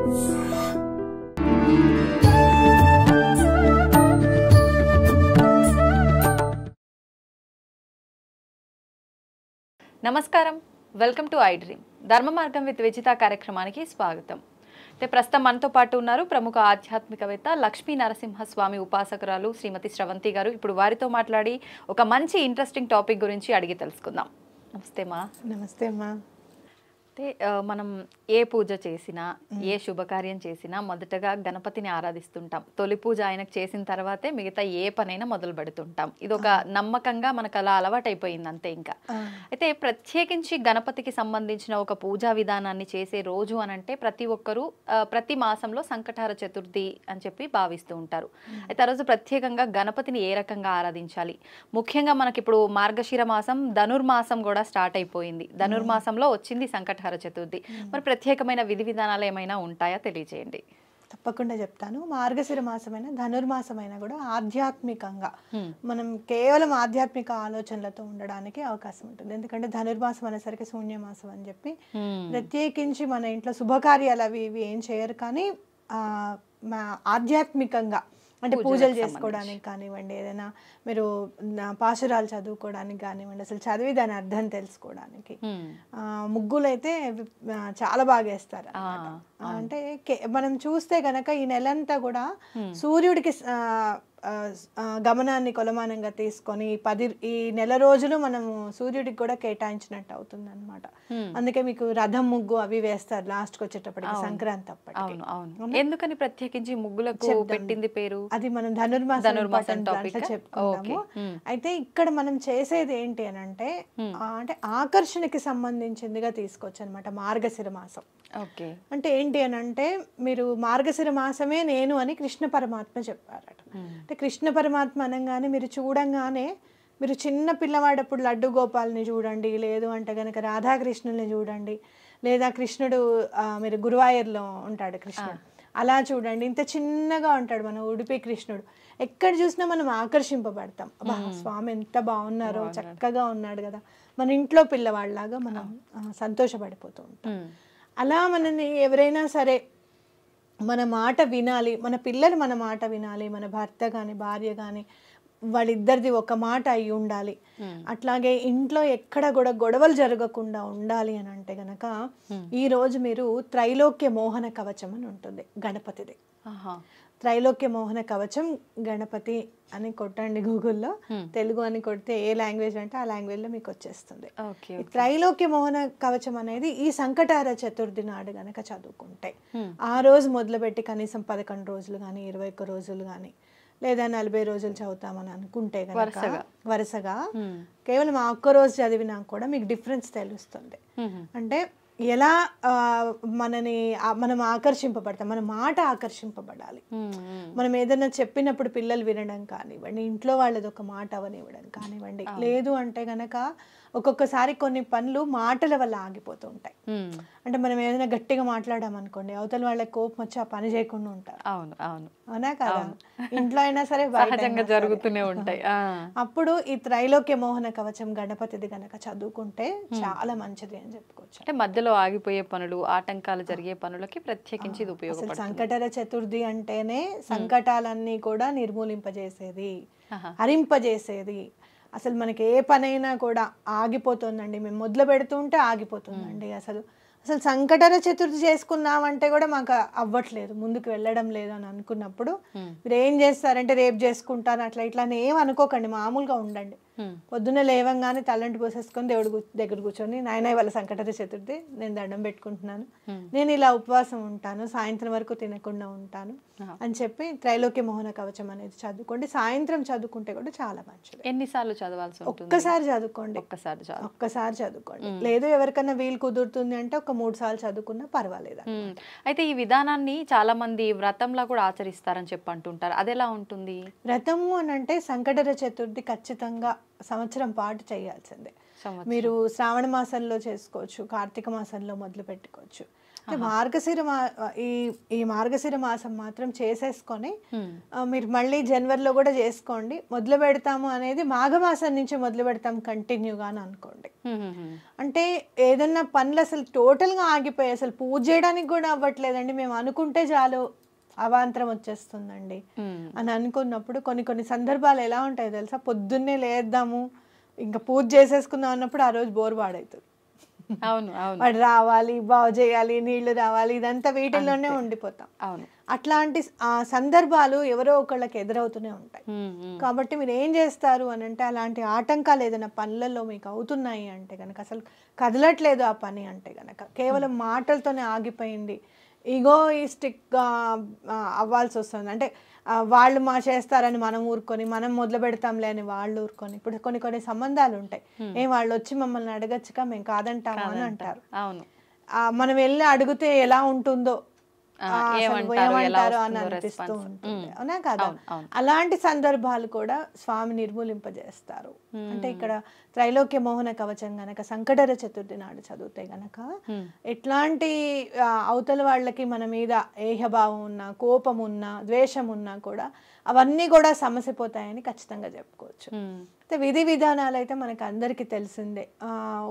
నమస్కారం, welcome to I dream. ధర్మ మార్గం విత్ విజిత కార్యక్రమానికి స్వాగతం. ప్రస్తుతం మనతో పాటు ఉన్నారు ప్రముఖ ఆధ్యాత్మికవేత్త లక్ష్మీ నరసింహస్వామి ఉపాసకురాలు శ్రీమతి శ్రవంతి గారు. ఇప్పుడు వారితో మాట్లాడి ఒక మంచి ఇంట్రెస్టింగ్ టాపిక్ గురించి అడిగి తెలుసుకుందాం. నమస్తే మా. నమస్తే అమ్మా. అంటే మనం ఏ పూజ చేసినా, ఏ శుభకార్యం చేసినా మొదటగా గణపతిని ఆరాధిస్తుంటాం. తొలి పూజ ఆయనకు చేసిన తర్వాతే మిగతా ఏ పనైనా మొదలు పెడుతుంటాం. ఇది ఒక నమ్మకంగా మనకు అలా అలవాటైపోయింది అంతే. ఇంకా అయితే ప్రత్యేకించి గణపతికి సంబంధించిన ఒక పూజా విధానాన్ని చేసే రోజు అనంటే ప్రతి ఒక్కరూ ప్రతి మాసంలో సంకటహర చతుర్థి అని చెప్పి భావిస్తూ ఉంటారు. అయితే ఆ రోజు ప్రత్యేకంగా గణపతిని ఏ రకంగా ఆరాధించాలి? ముఖ్యంగా మనకి ఇప్పుడు మార్గశిర మాసం, ధనుర్మాసం కూడా స్టార్ట్ అయిపోయింది. ధనుర్మాసంలో వచ్చింది సంకటహర చతుర్థి. మరి ప్రత్యేకమైన విధి విధానాలు ఏమైనా ఉంటాయా? తెలియజేయండి. తప్పకుండా చెప్తాను. మార్గశిర మాసమైనా ధనుర్మాసమైనా కూడా ఆధ్యాత్మికంగా మనం కేవలం ఆధ్యాత్మిక ఆలోచనలతో ఉండడానికి అవకాశం ఉంటుంది. ఎందుకంటే ధనుర్మాసం అనేసరికి శూన్యమాసం అని చెప్పి ప్రత్యేకించి మన ఇంట్లో శుభకార్యాలు అవి ఇవి ఏం చేయరు, కానీ ఆధ్యాత్మికంగా అంటే పూజలు చేసుకోవడానికి కానివ్వండి, ఏదైనా మీరు పాశురాలు చదువుకోవడానికి కానివ్వండి, అసలు చదివి దాని అర్థం తెలుసుకోవడానికి ముగ్గులు అయితే చాలా బాగా వేస్తారు. అంటే మనం చూస్తే గనక ఈ నెలంతా కూడా సూర్యుడికి గమనాన్ని కొలమానంగా తీసుకొని ఈ నెల రోజులు మనము సూర్యుడికి కూడా కేటాయించినట్టు అవుతుంది అనమాట. అందుకే మీకు రథం ముగ్గు అవి వేస్తారు లాస్ట్కి వచ్చేటప్పటికి, సంక్రాంతి అప్పటికి. ఎందుకని ప్రత్యేకించి ముగ్గులకు పెట్టింది పేరు? అది మనం ధనుర్మాసం చెప్పుకున్నాము. అయితే ఇక్కడ మనం చేసేది ఏంటి అని అంటే ఆకర్షణకి సంబంధించిందిగా తీసుకోవచ్చు అనమాట మార్గశిర మాసం. అంటే ఏంటి అని అంటే మీరు మార్గశిర మాసమే నేను అని కృష్ణ పరమాత్మ చెప్పారట. అంటే కృష్ణ పరమాత్మ అనగానే మీరు చూడంగానే మీరు చిన్న పిల్లవాడప్పుడు లడ్డు గోపాల్ని చూడండి, లేదు అంటే కనుక రాధాకృష్ణుల్ని చూడండి, లేదా కృష్ణుడు మీరు గురువాయూర్లో ఉంటాడు కృష్ణుడు, అలా చూడండి. ఇంత చిన్నగా ఉంటాడు మన ఉడిపి కృష్ణుడు. ఎక్కడ చూసినా మనం ఆకర్షింపబడతాం. స్వామి ఎంత బాగున్నారో, చక్కగా ఉన్నాడు కదా, మన ఇంట్లో పిల్లవాళ్ళలాగా మనం సంతోషపడిపోతూ ఉంటాం. అలా మనని ఎవరైనా సరే మన మాట వినాలి, మన పిల్లలు మన మాట వినాలి, మన భర్త కానీ భార్య కానీ వాళ్ళిద్దరిది ఒక మాట అయి ఉండాలి. అట్లాగే ఇంట్లో ఎక్కడ కూడా గొడవలు జరగకుండా ఉండాలి అని అంటే గనక ఈ రోజు మీరు త్రైలోక్య మోహన కవచం అని ఉంటుంది గణపతిది. త్రైలోక్య మోహన కవచం గణపతి అని కొట్టండి గూగుల్లో, తెలుగు అని కొడితే ఏ లాంగ్వేజ్ అంటే ఆ లాంగ్వేజ్లో మీకు వచ్చేస్తుంది. త్రైలోక్య మోహన కవచం అనేది ఈ సంకటహర చతుర్థి నాడు గనక చదువుకుంటే ఆ రోజు మొదలుపెట్టి కనీసం 11 రోజులు కానీ 21 రోజులు కానీ లేదా 40 రోజులు చదువుతామని అనుకుంటే కనుక వరుసగా కేవలం ఆ ఒక్క రోజు చదివినా కూడా మీకు డిఫరెన్స్ తెలుస్తుంది. అంటే ఎలా మనం ఆకర్షింపబడతాం, మన మాట ఆకర్షింపబడాలి. మనం ఏదైనా చెప్పినప్పుడు పిల్లలు వినడం కానివ్వండి, ఇంట్లో వాళ్ళది ఒక మాట అవనివ్వడం కానివ్వండి, లేదు అంటే గనక ఒక్కొక్కసారి కొన్ని పనులు మాటల వల్ల ఆగిపోతూ ఉంటాయి. అంటే మనం ఏదైనా గట్టిగా మాట్లాడామనుకోండి, అవతల వాళ్ళకి కోపం వచ్చి ఆ పని చేయకుండా ఉంటారు. అవునా కదా? ఇంట్లో అయినా సరే సహజంగా జరుగుతూనే ఉంటాయి. అప్పుడు ఈ త్రైలోక్య మోహన కవచం గణపతిది గనక చదువుకుంటే చాలా మంచిది అని చెప్పుకోవచ్చు. అంటే మధ్యలో ఆగిపోయే పనులు, ఆటంకాలు జరిగే పనులకి ప్రత్యేకించి ఇది ఉపయోగపడుతుంది. సంకటహర చతుర్థి అంటేనే సంకటాలన్నీ కూడా నిర్మూలింపజేసేది, హరింపజేసేది. అసలు మనకి ఏ పనైనా కూడా ఆగిపోతుందండి, మేము మొదలు పెడుతుంటే ఆగిపోతుందండి. అసలు సంకటహర చతుర్థి చేసుకున్నామంటే కూడా మాకు అవ్వట్లేదు, ముందుకు వెళ్ళడం లేదు అని అనుకున్నప్పుడు మీరు ఏం చేస్తారంటే రేపు చేసుకుంటారు అట్లా ఇట్లా అని ఏం అనుకోకండి, మామూలుగా ఉండండి. పొద్దున్న లేవంగానే తలంటి పోసేసుకొని దేవుడి దగ్గర కూర్చొని, నాయన ఇవాళ సంకటహర చతుర్థి, నేను దండం పెట్టుకుంటున్నాను, నేను ఇలా ఉపవాసం ఉంటాను, సాయంత్రం వరకు తినకుండా ఉంటాను అని చెప్పి త్రైలోక్య మోహన కవచం అనేది చదువుకోండి. సాయంత్రం చదువుకుంటే కూడా చాలా మంచిది. ఎన్నిసార్లు చదవాల్సి ఉంటుంది? ఒక్కసారి చదువుకోండి, ఒక్కసారి చదువుకోండి. లేదు ఎవరికైనా వీలు కుదురుతుంది అంటే ఒక 3 సార్లు చదువుకున్నా పర్వాలేదు. అయితే ఈ విధానాన్ని చాలా మంది వ్రతంలా కూడా ఆచరిస్తారని చెప్పి అంటుంటారు, అది ఎలా ఉంటుంది? వ్రతము అని అంటే సంకటహర చతుర్థి ఖచ్చితంగా సంవత్సరం పాటు చేయాల్సిందే. మీరు శ్రావణ మాసంలో చేసుకోవచ్చు, కార్తీక మాసంలో మొదలు పెట్టుకోవచ్చు, ఈ మార్గశిర మాసం మాత్రం చేసేసుకొని మీరు మళ్ళీ జనవరిలో కూడా చేసుకోండి. మొదలు పెడతాము అనేది మాఘమాసం నుంచి మొదలు పెడతాం కంటిన్యూగా అని అనుకోండి. అంటే ఏదన్నా పనులు అసలు టోటల్గా ఆగిపోయి అసలు పూజ చేయడానికి కూడా అవ్వట్లేదండి, మేము అనుకుంటే చాలు అవాంతరం వచ్చేస్తుందండి అని అనుకున్నప్పుడు కొన్ని సందర్భాలు ఎలా ఉంటాయో తెలుసా, పొద్దున్నే లేద్దాము ఇంకా పూజ చేసేసుకుందాం అన్నప్పుడు ఆ రోజు బోర్ పాడవుతుంది. వాడు రావాలి, బాగు చేయాలి, నీళ్లు రావాలి, ఇదంతా వీటిల్లోనే ఉండిపోతాం. అట్లాంటి సందర్భాలు ఎవరో ఒకళ్ళకి ఎదురవుతూనే ఉంటాయి. కాబట్టి మీరు ఏం చేస్తారు అని అంటే, అలాంటి ఆటంకాలు ఏదైనా పనులలో మీకు అవుతున్నాయి అంటే కనుక, అసలు కదలట్లేదు ఆ పని అంటే కనుక, కేవలం మాటలతోనే ఆగిపోయింది, ఈగోయిస్టిక్గా అవ్వాల్సి వస్తుంది. అంటే వాళ్ళు చేస్తారని మనం ఊరుకొని, మనం మొదలు పెడతాంలే అని వాళ్ళు ఊరుకొని. ఇప్పుడు కొన్ని సంబంధాలు ఉంటాయి, వాళ్ళు వచ్చి మమ్మల్ని అడగచ్చుగా మేము కాదంటాము అని అంటారు. మనం వెళ్ళి అడిగితే ఎలా ఉంటుందో ఏమంటారు అని అనిపిస్తూ ఉంటుంది, అవునా కదా? అలాంటి సందర్భాలు కూడా స్వామి నిర్మూలింపజేస్తారు. అంటే ఇక్కడ త్రైలోక్య మోహన కవచం గనక సంకటహర చతుర్థి నాడు చదివితే గనక ఎట్లాంటి అవతల వాళ్ళకి మన మీద ఏహభావం ఉన్నా, కోపం ఉన్నా, ద్వేషం ఉన్నా కూడా అవన్నీ కూడా సమసిపోతాయని ఖచ్చితంగా చెప్పుకోవచ్చు. అయితే విధి విధానాలు అయితే మనకు అందరికీ తెలిసిందే.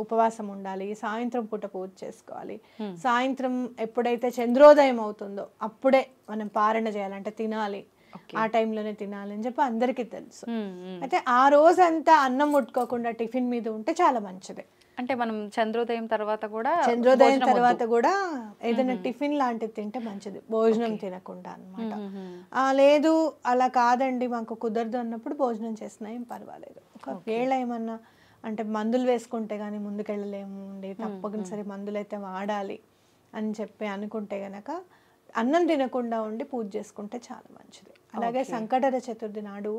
ఉపవాసం ఉండాలి, సాయంత్రం పూట పూజ చేసుకోవాలి, సాయంత్రం ఎప్పుడైతే చంద్రోదయం అవుతుందో అప్పుడే మనం పారణ చేయాలంటే తినాలి, ఆ టైంలోనే తినాలి అని చెప్పి అందరికీ తెలుసు. అయితే ఆ రోజంతా అన్నం ముట్టుకోకుండా టిఫిన్ మీద ఉంటే చాలా మంచిది. అంటే మనం చంద్రోదయం తర్వాత కూడా ఏదైనా టిఫిన్ లాంటిది తింటే మంచిది, భోజనం తినకుండా అన్నమాట. లేదు అలా కాదండి మాకు కుదరదు అన్నప్పుడు భోజనం చేసినా ఏం పర్వాలేదు. ఒకవేళ ఏమన్నా అంటే మందులు వేసుకుంటే కానీ ముందుకెళ్ళలేము అండి, తప్పనిసరి మందులు అయితే వాడాలి అని చెప్పి అనుకుంటే గనక అన్నం తినకుండా ఉండి పూజ చేసుకుంటే చాలా మంచిది. అలాగే సంకటహర చతుర్థి నాడు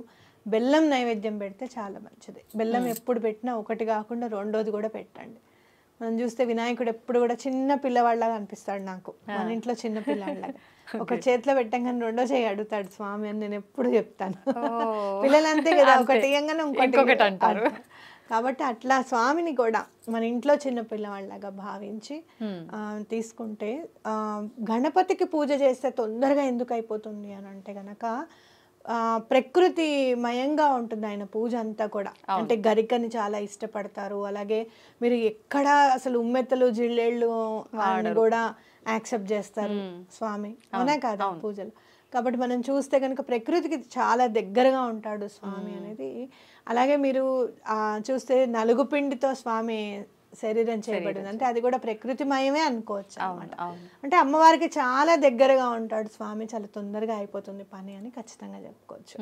బెల్లం నైవేద్యం పెడితే చాలా మంచిది. బెల్లం ఎప్పుడు పెట్టినా ఒకటి కాకుండా రెండోది కూడా పెట్టండి. మనం చూస్తే వినాయకుడు ఎప్పుడు కూడా చిన్న పిల్లవాళ్ళగా అనిపిస్తాడు నాకు, మన ఇంట్లో చిన్న పిల్లవాళ్ళగా. ఒక చేతిలో పెట్టంగానే రెండో చేయి అడుగుతాడు స్వామి అని నేను ఎప్పుడు చెప్తాను. పిల్లలు అంతే కదా, ఒకటి ఇయ్యంగానే ఇంకొకటి అంటారు. కాబట్టి అట్లా స్వామిని కూడా మన ఇంట్లో చిన్న పిల్లవాళ్ళగా భావించి తీసుకుంటే, గణపతికి పూజ చేస్తే తొందరగా ఎందుకు అయిపోతుంది అని అంటే గనక ప్రకృతి మయంగా ఉంటుంది ఆయన పూజ అంతా కూడా. అంటే గరికని చాలా ఇష్టపడతారు. అలాగే మీరు ఎక్కడ అసలు ఉమ్మెత్తలు జిల్లేళ్ళు కూడా యాక్సెప్ట్ చేస్తారు స్వామి, అవునా కాదా పూజలు. కాబట్టి మనం చూస్తే కనుక ప్రకృతికి చాలా దగ్గరగా ఉంటాడు స్వామి అనేది. అలాగే మీరు చూస్తే నలుగు పిండితో స్వామి శరీరం చేయబడింది అంటే అది కూడా ప్రకృతిమయమే అనుకోవచ్చు అన్నమాట. అంటే అమ్మవారికి చాలా దగ్గరగా ఉంటాడు స్వామి, చాలా తొందరగా అయిపోతుంది పని అని ఖచ్చితంగా చెప్పుకోవచ్చు.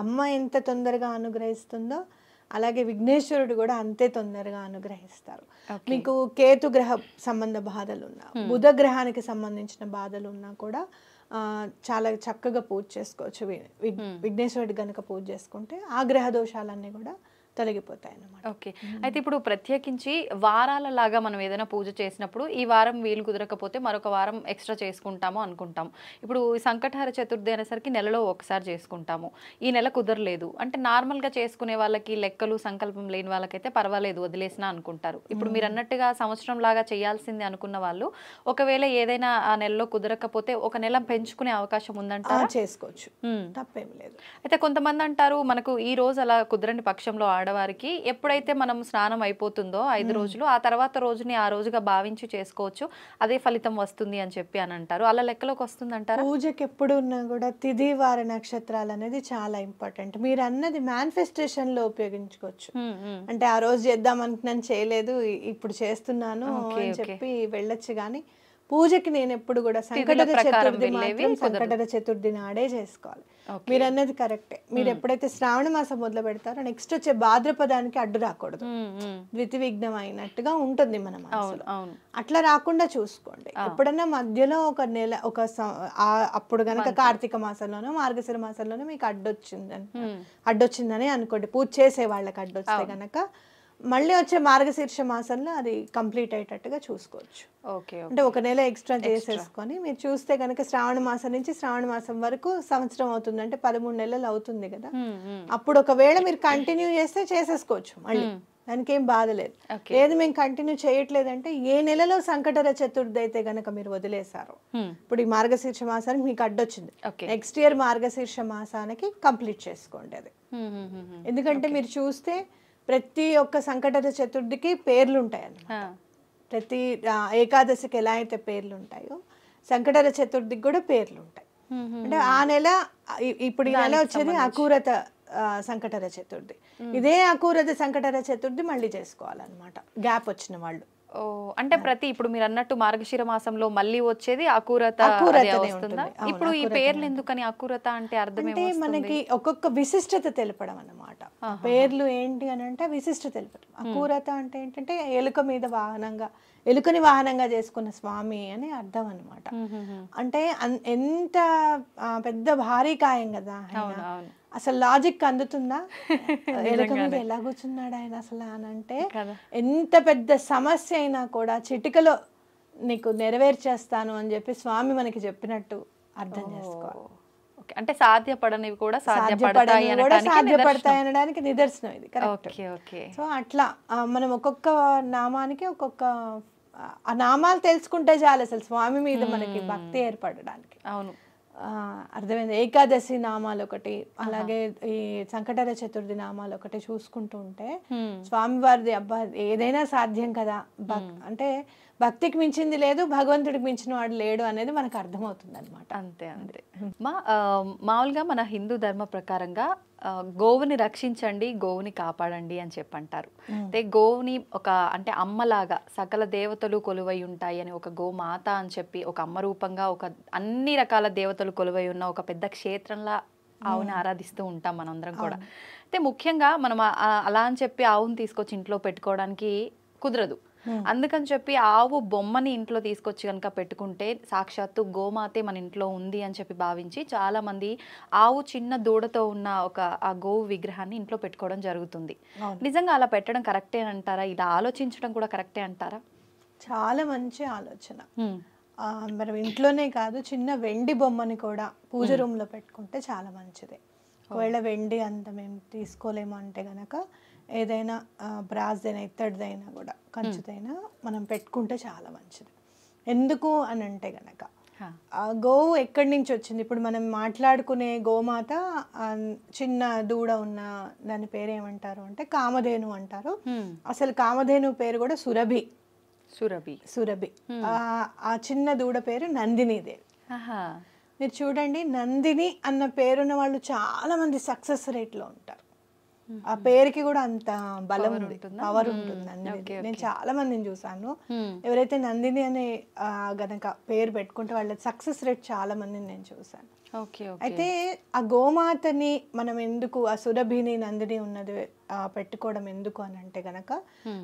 అమ్మ ఎంత తొందరగా అనుగ్రహిస్తుందో అలాగే విఘ్నేశ్వరుడు కూడా అంతే తొందరగా అనుగ్రహిస్తారు. మీకు కేతు గ్రహ సంబంధ బాధలు ఉన్నా, బుధ గ్రహానికి సంబంధించిన బాధలు ఉన్నా కూడా చాలా చక్కగా పూజ చేసుకోవచ్చు. విఘ్నేశ్వరుడు గనుక పూజ చేసుకుంటే ఆ గ్రహ దోషాలన్నీ కూడా తొలగిపోతాయి అన్నమాట. ఓకే. అయితే ఇప్పుడు ప్రత్యేకించి వారాల లాగా మనం ఏదైనా పూజ చేసినప్పుడు ఈ వారం వీలు కుదరకపోతే మరొక వారం ఎక్స్ట్రా చేసుకుంటాము అనుకుంటాం. ఇప్పుడు సంకటహర చతుర్థి అనేసరికి నెలలో ఒకసారి చేసుకుంటాము, ఈ నెల కుదరలేదు అంటే నార్మల్గా చేసుకునే వాళ్ళకి, లెక్కలు సంకల్పం లేని వాళ్ళకైతే పర్వాలేదు వదిలేసినా అనుకుంటారు. ఇప్పుడు మీరు అన్నట్టుగా సంవత్సరం లాగా చేయాల్సింది అనుకున్న వాళ్ళు ఒకవేళ ఏదైనా ఆ నెలలో కుదరకపోతే ఒక నెల పెంచుకునే అవకాశం ఉందంటారా? చేసుకోవచ్చు, తప్పేం లేదు. అయితే కొంతమంది అంటారు మనకు ఈ రోజు అలా కుదరని పక్షంలో ఆడవారికి ఎప్పుడైతే మనం స్నానం అయిపోతుందో 5 రోజులు ఆ తర్వాత రోజుని ఆ రోజుగా భావించి చేసుకోవచ్చు, అదే ఫలితం వస్తుంది అని చెప్పి అని అంటారు. అలా లెక్కలోకి వస్తుంది అంటారా? పూజకి ఎప్పుడు ఉన్నా కూడా తిథి వార నక్షత్రాలు అనేది చాలా ఇంపార్టెంట్. మీరు అన్నది మేనిఫెస్టేషన్ లో ఉపయోగించుకోవచ్చు. అంటే ఆ రోజు చేద్దాం అనుకున్నాను చేయలేదు, ఇప్పుడు చేస్తున్నాను అని చెప్పి వెళ్ళొచ్చు. కానీ పూజకి నేను ఎప్పుడు కూడా సంకటహర చతుర్థి నాడే చేసుకోవాలి. మీరు అన్నది కరెక్టే. మీరు ఎప్పుడైతే శ్రావణ మాసం మొదలు పెడతారో నెక్స్ట్ వచ్చే భాద్రపదానికి అడ్డు రాకూడదు, ద్వితి విఘ్నం అయినట్టుగా ఉంటుంది మన మనసులో. అట్లా రాకుండా చూసుకోండి. ఎప్పుడన్నా మధ్యలో ఒక నెల అప్పుడు గనక కార్తీక మాసంలోనో మార్గశిర మాసంలోనో మీకు అడ్డొచ్చిందని అనుకోండి, పూజ చేసే వాళ్ళకి అడ్డొస్తే గనక మళ్ళీ వచ్చే మార్గశీర్ష మాసంలో అది కంప్లీట్ అయ్యేటట్టుగా చూసుకోవచ్చు. అంటే ఒక నెల ఎక్స్ట్రా చేసేసుకొని మీరు చూస్తే కనుక శ్రావణ మాసం నుంచి శ్రావణ మాసం వరకు సంవత్సరం అవుతుంది అంటే 13 నెలలు అవుతుంది కదా. అప్పుడు ఒకవేళ మీరు కంటిన్యూ చేస్తే చేసేసుకోవచ్చు మళ్ళీ దానికి ఏం బాధ లేదు. లేదు మేము కంటిన్యూ చేయట్లేదంటే ఏ నెలలో సంకటహర చతుర్థి అయితే గనక మీరు వదిలేశారు, ఇప్పుడు ఈ మార్గశీర్ష మాసానికి మీకు అడ్డొచ్చింది, నెక్స్ట్ ఇయర్ మార్గశీర్ష మాసానికి కంప్లీట్ చేసుకోండి అది. ఎందుకంటే మీరు చూస్తే ప్రతి ఒక్క సంకటహర చతుర్థికి పేర్లు ఉంటాయి అన్నమాట. ప్రతి ఏకాదశికి ఎలా అయితే పేర్లు ఉంటాయో సంకటహర చతుర్థికి కూడా పేర్లు ఉంటాయి. అంటే ఆ నెల ఇప్పుడు ఈ నెల వచ్చేది అకూరత సంకటహర చతుర్థి, ఇదే అకూరత సంకటహర చతుర్థి మళ్ళీ చేసుకోవాలన్నమాట గ్యాప్ వచ్చిన వాళ్ళు. అంటే ప్రతి ఇప్పుడు మీరు అన్నట్టు మార్గశిర మాసంలో మళ్ళీ వచ్చేది అకూరత. ఇప్పుడు ఈ పేర్లు ఎందుకని అకూరత అంటే అర్థం అంటే మనకి ఒక్కొక్క విశిష్టత తెలపడం అన్నమాట. పేర్లు ఏంటి అని అంటే విశిష్టత తెలపడం. అకూరత అంటే ఏంటంటే ఎలుక మీద వాహనంగా, ఎలుకని వాహనంగా చేసుకున్న స్వామి అని అర్థం అన్నమాట. అంటే ఎంత పెద్ద భారీ కాయం కదా, అసలు లాజిక్ అందుతుందా, ఎలుక మీద ఎలా కూర్చున్నాడు ఆయన అసలు అని అంటే, ఎంత పెద్ద సమస్య అయినా కూడా చిటికలో నీకు నెరవేర్చేస్తాను అని చెప్పి స్వామి మనకి చెప్పినట్టు అర్థం చేసుకోవాలి. అంటే సాధ్యపడనివి కూడా సాధ్యపడతాయి అనడానికి నిదర్శనం ఇది. కరెక్ట్. సో అట్లా మనం ఒక్కొక్క నామానికి ఒక్కొక్క ఆ నామాలు తెలుసుకుంటే చాలు అసలు స్వామి మీద మనకి భక్తి ఏర్పడడానికి. అవును, అర్థమైంది. ఏకాదశి నామాలు ఒకటి, అలాగే ఈ సంకటహర చతుర్థి నామాలు ఒకటి చూసుకుంటూ ఉంటే స్వామివారిది అబ్బా ఏదైనా సాధ్యం కదా, అంటే భక్తికి మించింది లేదు, భగవంతుడికి మించిన వాడు లేడు అనేది మనకు అర్థమవుతుంది అనమాట. అంతే అంతే. మామూలుగా మన హిందూ ధర్మ ప్రకారంగా గోవుని రక్షించండి, గోవుని కాపాడండి అని చెప్పంటారు. అంటే గోవుని ఒక అంటే అమ్మలాగా సకల దేవతలు కొలువై ఉంటాయి అని, ఒక గోమాత అని చెప్పి ఒక అమ్మ రూపంగా ఒక అన్ని రకాల దేవతలు కొలువై ఉన్న ఒక పెద్ద క్షేత్రంలా ఆవుని ఆరాధిస్తూ ఉంటాం మనందరం కూడా. అయితే ముఖ్యంగా మనం అలా అని చెప్పి ఆవుని తీసుకొచ్చి ఇంట్లో పెట్టుకోవడానికి కుదరదు. అందుకని చెప్పి ఆవు బొమ్మని ఇంట్లో తీసుకొచ్చి కనుక పెట్టుకుంటే సాక్షాత్తు గోమాతే మన ఇంట్లో ఉంది అని చెప్పి భావించి చాలా మంది ఆవు చిన్న దూడతో ఉన్న ఒక ఆ గోవు విగ్రహాన్ని ఇంట్లో పెట్టుకోవడం జరుగుతుంది. నిజంగా అలా పెట్టడం కరెక్టే అంటారా? ఇలా ఆలోచించడం కూడా కరెక్టే అంటారా? చాలా మంచి ఆలోచన. మనం ఇంట్లోనే కాదు, చిన్న వెండి బొమ్మని కూడా పూజ రూమ్ లో పెట్టుకుంటే చాలా మంచిది. ఒకవేళ వెండి అంత మేము తీసుకోలేము అంటే గనక ఏదైనా బ్రాస్దైనా ఇత్తడిదైనా కూడా కంచుదైనా మనం పెట్టుకుంటే చాలా మంచిది. ఎందుకు అని అంటే గనక గోవు ఎక్కడి నుంచి వచ్చింది? ఇప్పుడు మనం మాట్లాడుకునే గోమాత చిన్న దూడ ఉన్న దాని పేరు ఏమంటారు అంటే కామధేను అంటారు. అసలు కామధేను పేరు కూడా సురభి. సురభి. ఆ చిన్న దూడ పేరు నందినీదేవి. మీరు చూడండి, నందిని అన్న పేరున్న వాళ్ళు చాలా మంది సక్సెస్ రేట్ లో ఉంటారు. ఆ పేరుకి కూడా అంత బలం ఉంది, పవర్ ఉంటుంది నందిని. నేను చాలా మందిని చూసాను, ఎవరైతే నందిని అనే గనక పేరు పెట్టుకుంటే వాళ్ళ సక్సెస్ రేట్ చాలా మందిని నేను చూసాను. అయితే ఆ గోమాతని మనం ఎందుకు, ఆ సురభిని నందిని ఉన్నది పెట్టుకోవడం ఎందుకు అని అంటే గనక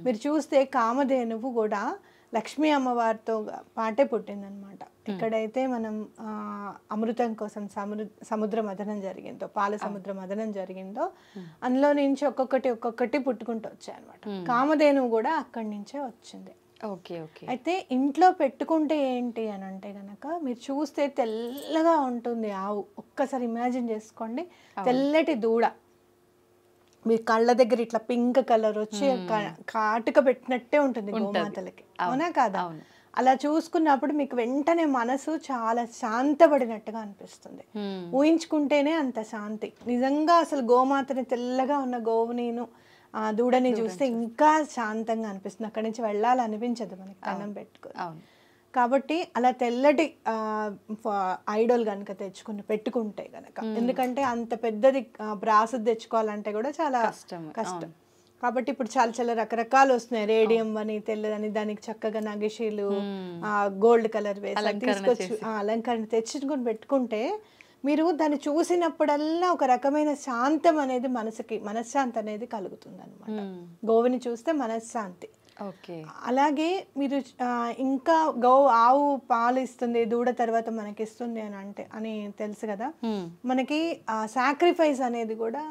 మీరు చూస్తే కామధేనువు కూడా లక్ష్మీ అమ్మవారితో పాటే పుట్టిందనమాట. ఎక్కడైతే మనం అమృతం కోసం సముద్ర మథనం జరిగిందో, పాల సముద్ర మథనం జరిగిందో అందులో నుంచి ఒక్కొక్కటి పుట్టుకుంటూ వచ్చాయి అనమాట. కామధేనువు కూడా అక్కడి నుంచే వచ్చింది. అయితే ఇంట్లో పెట్టుకుంటే ఏంటి అని అంటే గనక మీరు చూస్తే తెల్లగా ఉంటుంది ఆవు. ఒక్కసారి ఇమాజిన్ చేసుకోండి, తెల్లటి దూడ మీ కళ్ళ దగ్గర ఇట్లా పింక్ కలర్ వచ్చి కాటుక పెట్టినట్టే ఉంటుంది గోమాతలకి, అవునా కాదా? అలా చూసుకున్నప్పుడు మీకు వెంటనే మనసు చాలా శాంతపడినట్టుగా అనిపిస్తుంది. ఊహించుకుంటేనే అంత శాంతి. నిజంగా అసలు గోమాతని తెల్లగా ఉన్న గోవునిను దూడని చూస్తే ఇంకా శాంతంగా అనిపిస్తుంది. అక్కడి నుంచి వెళ్ళాలనిపించదు మనకి దండం పెట్టుకుని. కాబట్టి అలా తెల్లటి ఐడల్ కనుక పెట్టుకుంటే గనక, ఎందుకంటే అంత పెద్దది బ్రాస్ తెచ్చుకోవాలంటే కూడా చాలా కష్టం. కాబట్టి ఇప్పుడు చాలా రకరకాలు వస్తున్నాయి, రేడియం అని తెల్లదని, దానికి చక్కగా నగిషీలు గోల్డ్ కలర్ వేసి తీసుకొచ్చి అలంకరణ తెచ్చుకొని పెట్టుకుంటే మీరు దాన్ని చూసినప్పుడల్లా ఒక రకమైన శాంతం అనేది మనశ్శాంతి అనేది కలుగుతుంది అనమాట. గోవుని చూస్తే మనశ్శాంతి. అలాగే మీరు ఇంకా ఆవు పాలు ఇస్తుంది, దూడ తర్వాత మనకి ఇస్తుంది అని తెలుసు కదా, మనకి సాక్రిఫైస్ అనేది కూడా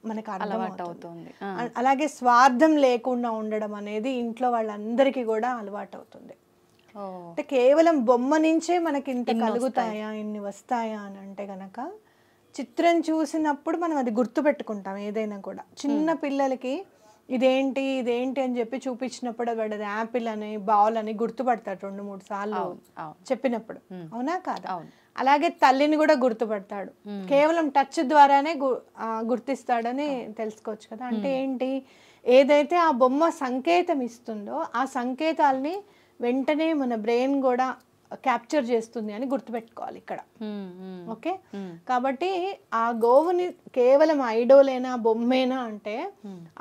మనకు అలవాటు అవుతుంది. అలాగే స్వార్థం లేకుండా ఉండడం అనేది ఇంట్లో వాళ్ళందరికీ కూడా అలవాటు అవుతుంది. అంటే కేవలం బొమ్మ నుంచే మనకి ఇంత కలుగుతాయా, ఇన్ని వస్తాయా అని అంటే గనక చిత్రం చూసినప్పుడు మనం అది గుర్తు పెట్టుకుంటాం. ఏదైనా కూడా చిన్న పిల్లలకి ఇదేంటి ఇదేంటి అని చెప్పి చూపించినప్పుడు వాడు అది యాపిల్ అని బాల్ అని గుర్తుపడతాడు 2-3 సార్లు చెప్పినప్పుడు, అవునా కాదా? అలాగే తల్లిని కూడా గుర్తుపడతాడు, కేవలం టచ్ ద్వారానే గుర్తిస్తాడని తెలుసుకోవచ్చు కదా. అంటే ఏంటి, ఏదైతే ఆ బొమ్మ సంకేతం ఇస్తుందో ఆ సంకేతాలని వెంటనే మన బ్రెయిన్ కూడా క్యాప్చర్ చేస్తుంది అని గుర్తుపెట్టుకోవాలి ఇక్కడ. ఓకే, కాబట్టి ఆ గోవుని కేవలం ఐడోలేనా బొమ్మేనా అంటే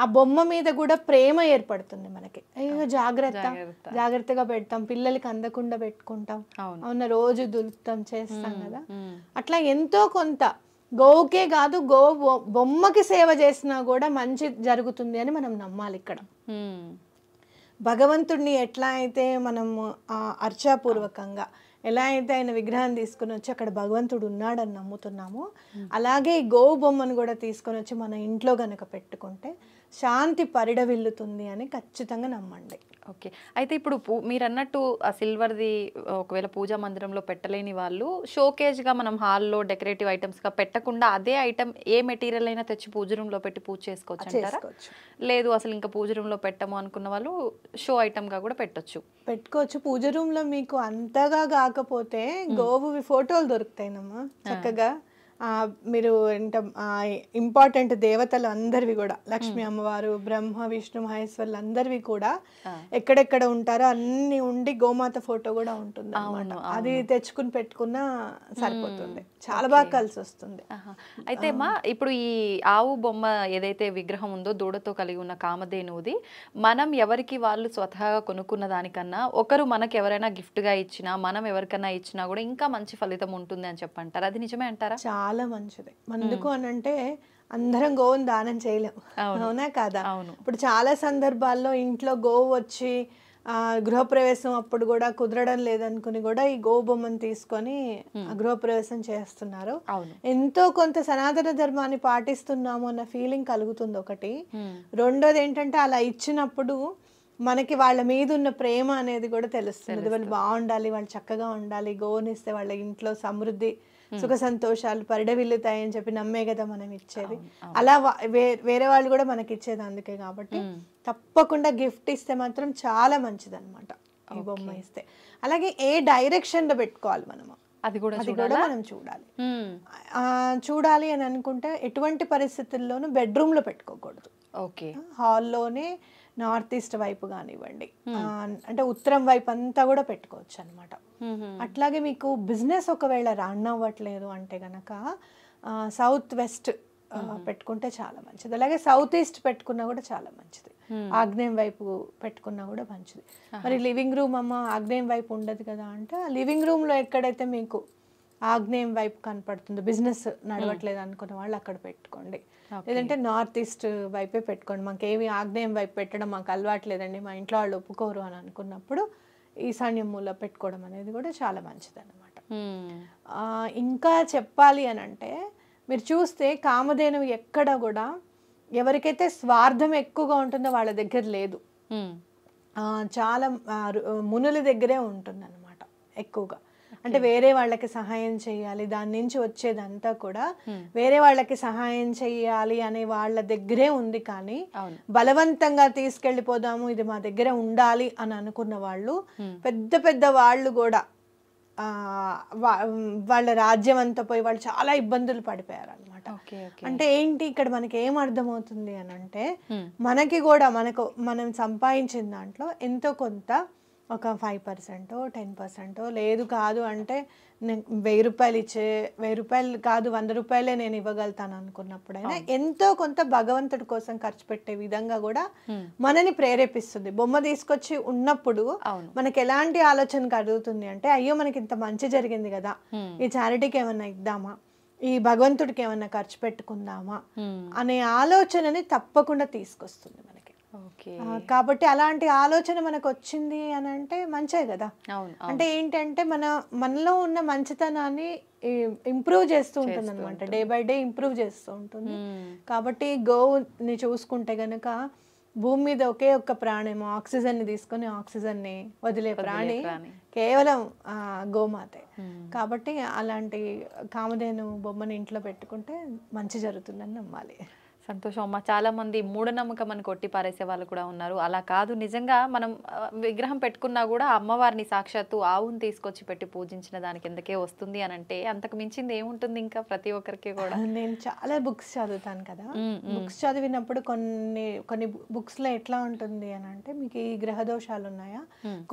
ఆ బొమ్మ మీద కూడా ప్రేమ ఏర్పడుతుంది మనకి. అయ్యో జాగ్రత్తగా పెడతాం, పిల్లలకి అందకుండా పెట్టుకుంటాం, అవునా, రోజు దులుపుతాం చేస్తాం కదా. అట్లా ఎంతో కొంత గోవుకే కాదు, బొమ్మకి సేవ చేసినా కూడా మంచి జరుగుతుంది అని మనం నమ్మాలి ఇక్కడ. భగవంతుడిని ఎట్లా అయితే మనము అర్చాపూర్వకంగా ఎలా అయితే ఆయన విగ్రహాన్ని తీసుకుని వచ్చి అక్కడ భగవంతుడు ఉన్నాడని నమ్ముతున్నామో, అలాగే ఈ గోవు బొమ్మను కూడా తీసుకొని వచ్చి మన ఇంట్లో గనక పెట్టుకుంటే శాంతి పరిడవిల్లుతుంది అని ఖచ్చితంగా నమ్మండి. ఓకే, అయితే ఇప్పుడు మీరు అన్నట్టు ఆ సిల్వర్ది ఒకవేళ పూజా మందిరంలో పెట్టలేని వాళ్ళు షోకేజ్గా మనం హాల్లో డెకరేటివ్ ఐటమ్స్గా పెట్టకుండా అదే ఐటమ్ ఏ మెటీరియల్ అయినా తెచ్చి పూజ రూమ్లో పెట్టి పూజ చేసుకోవచ్చు అంటారా? లేదు అసలు ఇంకా పూజ రూమ్లో పెట్టము అనుకున్న వాళ్ళు షో ఐటమ్గా కూడా పెట్టుకోవచ్చు. పూజ రూమ్లో మీకు అంతగా కాకపోతే గోవువి ఫోటోలు దొరుకుతాయినమ్మా చక్కగా. మీరు ఇంపార్టెంట్ దేవతలు అందరివి కూడా, లక్ష్మీ అమ్మవారు, బ్రహ్మ విష్ణు మహేశ్వర్లు అందరివి కూడా ఎక్కడెక్కడ ఉంటారో అన్ని ఉండి గోమాత ఫోటో కూడా ఉంటుంది అన్నమాట. అది తెచ్చుకుని పెట్టుకున్నా సరిపోతుంది, చాలా బాగా కలిసి వస్తుంది. అయితే ఇప్పుడు ఈ ఆవు బొమ్మ ఏదైతే విగ్రహం ఉందో దూడతో కలిగి ఉన్న కామధేనువుది, మనం ఎవరికి వాళ్ళు స్వతహాగా కొనుక్కున్న దానికన్నా ఒకరు మనకి ఎవరైనా గిఫ్ట్గా ఇచ్చినా, మనం ఎవరికైనా ఇచ్చినా కూడా ఇంకా మంచి ఫలితం ఉంటుంది అని చెప్పంటారు, అది నిజమే అంటారా? చాలా మంచిది. ఎందుకు అని అంటే అందరం గోవుని దానం చేయలేము, అవునా కాదా? ఇప్పుడు చాలా సందర్భాల్లో ఇంట్లో గోవు వచ్చి గృహప్రవేశం అప్పుడు కూడా కుదరడం లేదనుకుని కూడా ఈ గోవు బొమ్మను తీసుకొని గృహప్రవేశం చేస్తున్నారు. ఎంతో కొంత సనాతన ధర్మాన్ని పాటిస్తున్నాము అన్న ఫీలింగ్ కలుగుతుంది ఒకటి. రెండోది ఏంటంటే అలా ఇచ్చినప్పుడు మనకి వాళ్ళ మీద ఉన్న ప్రేమ అనేది కూడా తెలుస్తుంది. వాళ్ళు బాగుండాలి, వాళ్ళు చక్కగా ఉండాలి, గోవునిస్తే వాళ్ళ ఇంట్లో సమృద్ధి సుఖ సంతోషాలు పరిడవిల్లుతాయి అని చెప్పి నమ్మే కదా మనం ఇచ్చేది. అలా వేరే వాళ్ళు కూడా మనకి ఇచ్చేది అందుకే. కాబట్టి తప్పకుండా గిఫ్ట్ ఇస్తే మాత్రం చాలా మంచిది అనమాట ఈ బొమ్మ ఇస్తే. అలాగే ఏ డైరెక్షన్ లో పెట్టుకోవాలి మనము, అది కూడా మనం చూడాలి అని అనుకుంటే ఎటువంటి పరిస్థితుల్లోనూ బెడ్రూమ్ లో పెట్టుకోకూడదు. హాల్లోనే నార్త్ ఈస్ట్ వైపు కానివ్వండి, అంటే ఉత్తరం వైపు అంతా కూడా పెట్టుకోవచ్చు అనమాట. అట్లాగే మీకు బిజినెస్ ఒకవేళ రన్ అవ్వట్లేదు అంటే గనక సౌత్ వెస్ట్ పెట్టుకుంటే చాలా మంచిది. అలాగే సౌత్ ఈస్ట్ పెట్టుకున్నా కూడా చాలా మంచిది. ఆగ్నేయం వైపు పెట్టుకున్నా కూడా మంచిది. మరి లివింగ్ రూమ్ ఆగ్నేయం వైపు ఉండదు కదా అంటే లివింగ్ రూమ్ లో ఎక్కడైతే మీకు ఆగ్నేయం వైపు కనపడుతుంది, బిజినెస్ నడవట్లేదు అనుకున్న వాళ్ళు అక్కడ పెట్టుకోండి. లేదంటే నార్త్ ఈస్ట్ వైపే పెట్టుకోండి. మాకేమి ఆగ్నేయం వైపు పెట్టడం మాకు అలవాట్లేదండి, మా ఇంట్లో వాళ్ళు ఒప్పుకోరు అని అనుకున్నప్పుడు ఈశాన్యం మూల పెట్టుకోవడం అనేది కూడా చాలా మంచిది అన్నమాట. ఇంకా చెప్పాలి అని అంటే మీరు చూస్తే కామధేనువు ఎక్కడ కూడా ఎవరికైతే స్వార్థం ఎక్కువగా ఉంటుందో వాళ్ళ దగ్గర లేదు, చాలా మునుల దగ్గరే ఉంటుంది అన్నమాట ఎక్కువగా. అంటే వేరే వాళ్ళకి సహాయం చేయాలి, దాని నుంచి వచ్చేదంతా కూడా వేరే వాళ్ళకి సహాయం చేయాలి అనే వాళ్ళ దగ్గరే ఉంది. కానీ బలవంతంగా తీసుకెళ్ళిపోదాము, ఇది మా దగ్గర ఉండాలి అని అనుకున్న వాళ్ళు పెద్ద పెద్ద వాళ్ళు కూడా వాళ్ళ రాజ్యం అంతా పోయి వాళ్ళు చాలా ఇబ్బందులు పడిపోయారు అనమాట. అంటే ఏంటి ఇక్కడ మనకి ఏం అర్థమవుతుంది అని అంటే మనకి కూడా మనం సంపాదించిన దాంట్లో ఎంతో కొంత ఒక 5% 10% లేదు కాదు అంటే 1000 రూపాయలు ఇచ్చే 1000 రూపాయలు కాదు 100 రూపాయలే నేను ఇవ్వగలుగుతాను అనుకున్నప్పుడైనా ఎంతో కొంత భగవంతుడి కోసం ఖర్చు పెట్టే విధంగా కూడా మనని ప్రేరేపిస్తుంది. బొమ్మ తీసుకొచ్చి ఉన్నప్పుడు మనకి ఎలాంటి ఆలోచన కలుగుతుంది అంటే అయ్యో మనకి ఇంత మంచి జరిగింది కదా, ఈ చారిటీకి ఏమన్నా ఇద్దామా, ఈ భగవంతుడికి ఏమన్నా ఖర్చు పెట్టుకుందామా అనే ఆలోచనని తప్పకుండా తీసుకొస్తుంది మనకి. కాబట్టి అలాంటి ఆలోచన మనకు వచ్చింది అని అంటే మంచే కదా. అంటే ఏంటంటే మనలో ఉన్న మంచితనాన్ని ఇంప్రూవ్ చేస్తూ ఉంటుంది అనమాట, డే బై డే ఇంప్రూవ్ చేస్తూ ఉంటుంది. కాబట్టి గోవుని చూసుకుంటే గనక భూమి మీద ఒకే ఒక్క ప్రాణేమో ఆక్సిజన్ ని తీసుకొని ఆక్సిజన్ ని వదిలే ప్రాణి కేవలం గోమాతే. కాబట్టి అలాంటి కామధేను బొమ్మని ఇంట్లో పెట్టుకుంటే మంచి జరుగుతుందని నమ్మాలి. సంతోషం అమ్మ. చాలా మంది మూఢనమ్మకం అని కొట్టి పారేసే వాళ్ళు కూడా ఉన్నారు. అలా కాదు, నిజంగా మనం విగ్రహం పెట్టుకున్నా కూడా అమ్మవారిని సాక్షాత్తు ఆవును తీసుకొచ్చి పెట్టి పూజించిన దాని కిందకే వస్తుంది అని అంటే అంతకు మించింది ఏముంటుంది ఇంకా ప్రతి ఒక్కరికి కూడా. నేను చాలా బుక్స్ చదువుతాను కదా, బుక్స్ చదివినప్పుడు కొన్ని కొన్ని బుక్స్ లో ఎట్లా ఉంటుంది అని అంటే, మీకు ఈ గ్రహ దోషాలు ఉన్నాయా,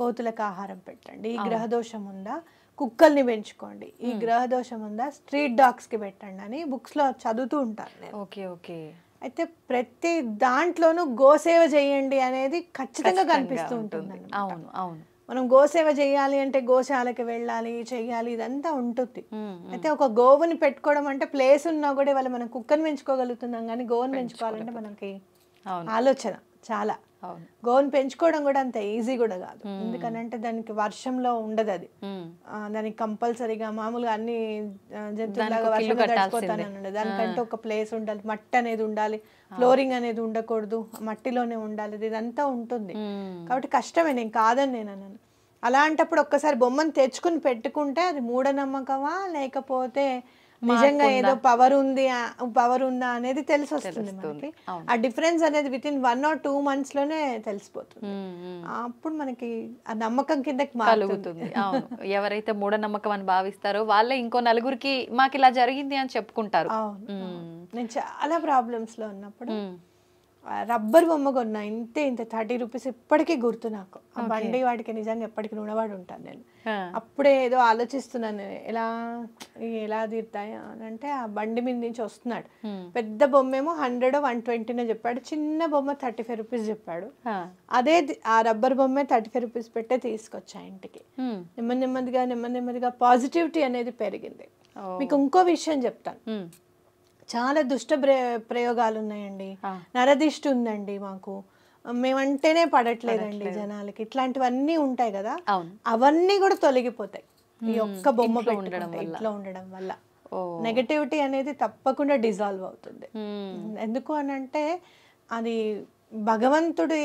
కోతులకు ఆహారం పెట్టండి, ఈ గ్రహ దోషం ఉందా, కుక్కల్ని పెంచుకోండి, ఈ గ్రహ దోషం ఉందా, స్ట్రీట్ డాగ్స్ కి పెట్టండి అని బుక్స్ లో చదువుతూ ఉంటాను నేను. Okay okay. అయితే ప్రతి దాంట్లోనూ గోసేవ చేయండి అనేది ఖచ్చితంగా కనిపిస్తూ ఉంటుంది. అవును అవును. మనం గోసేవ చేయాలి అంటే గోశాలకి వెళ్ళాలి, చెయ్యాలి, ఇదంతా ఉంటుంది. అయితే ఒక గోవుని పెట్టుకోవడం అంటే ప్లేస్ ఉన్నా కూడా ఇవాళ మనం కుక్కని పెంచుకోగలుగుతున్నాం, కానీ గోవుని పెంచుకోవాలంటే మనకి ఆలోచన చాలా. గోవుని పెంచుకోవడం కూడా అంత ఈజీ కూడా కాదు, ఎందుకనంటే దానికి వర్షంలో ఉండదు, అది దానికి కంపల్సరీగా మామూలుగా అన్ని జంతువులాగా వర్షంలో తడిచిపోతానని ఉండదు, దానికంటే ఒక ప్లేస్ ఉండాలి, మట్టి అనేది ఉండాలి, ఫ్లోరింగ్ అనేది ఉండకూడదు, మట్టిలోనే ఉండాలి, ఇదంతా ఉంటుంది. కాబట్టి కష్టమే, నేను కాదని నేను అన్నాను. అలాంటప్పుడు ఒక్కసారి బొమ్మను తెచ్చుకుని పెట్టుకుంటే అది మూఢనమ్మకమా లేకపోతే నిజంగా ఏదో పవర్ ఉందా అనేది తెలిసి వస్తుంది మనకి. ఆ డిఫరెన్స్ అనేది వితిన్ 1 or 2 months లోనే తెలిసిపోతుంది. అప్పుడు మనకి ఆ నమ్మకం కిందకి మారుతుంది. అవును, ఎవరైతే మూఢనమ్మకం అని భావిస్తారో వాళ్ళే ఇంకో నలుగురికి మాకు ఇలా జరిగింది అని చెప్పుకుంటారు. అవును, నేను చాలా ప్రాబ్లమ్స్ లో ఉన్నప్పుడు రబ్బర్ బొమ్మ కొన్నా, ఇంత 30 రూపీస్, ఇప్పటికీ గుర్తు నాకు. ఆ బండి వాడికి నిజంగా ఎప్పటికీ రుణపడి ఉంటాను నేను. అప్పుడే ఏదో ఆలోచిస్తున్నాను, ఎలా తీరుతాయా అని అంటే, ఆ బండి మీద నుంచి వస్తున్నాడు, పెద్ద బొమ్మ ఏమో 100 or 120 చెప్పాడు, చిన్న బొమ్మ 35 రూపీస్ చెప్పాడు. అదే ఆ రబ్బర్ బొమ్మే 35 రూపీస్ పెట్టే తీసుకొచ్చా ఇంటికి. నెమ్మదిగా పాజిటివిటీ అనేది పెరిగింది. మీకు ఇంకో విషయం చెప్తాను, చాలా దుష్ట ప్రయోగాలు ఉన్నాయండి, నరదిష్టి ఉందండి మాకు, మేమంటేనే పడట్లేదండి జనాలకి, ఇట్లాంటివన్నీ ఉంటాయి కదా, అవన్నీ కూడా తొలగిపోతాయి ఈ ఒక్క బొమ్మ ఇంట్లో ఉండడం వల్ల. నెగటివిటీ అనేది తప్పకుండా డిజాల్వ్ అవుతుంది. ఎందుకు అని అంటే, అది భగవంతుడి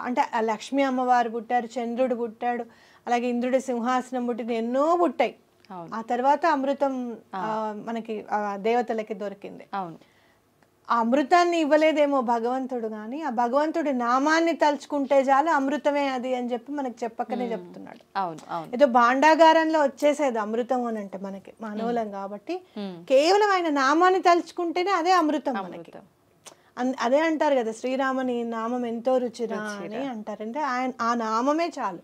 అంటే లక్ష్మీ అమ్మవారు పుట్టారు, చంద్రుడు పుట్టాడు, అలాగే ఇంద్రుడి సింహాసనం పుట్టింది, ఎన్నో పుట్టాయి. ఆ తర్వాత అమృతం మనకి దేవతలకి దొరికింది. ఆ అమృతాన్ని ఇవ్వలేదేమో భగవంతుడు, కానీ ఆ భగవంతుడి నామాన్ని తలుచుకుంటే చాలు అమృతమే అది అని చెప్పి మనకి చెప్పకనే చెప్తున్నాడు. ఏదో భాండాగారంలో వచ్చేసేది అమృతం అని అంటే మనకి మానవులం కాబట్టి, కేవలం ఆయన నామాన్ని తలుచుకుంటేనే అదే అమృతం మనకి. అదే అంటారు కదా, శ్రీరామని నామం ఎంతో రుచిరా అని అంటారు, అంటే ఆయన ఆ నామమే చాలు.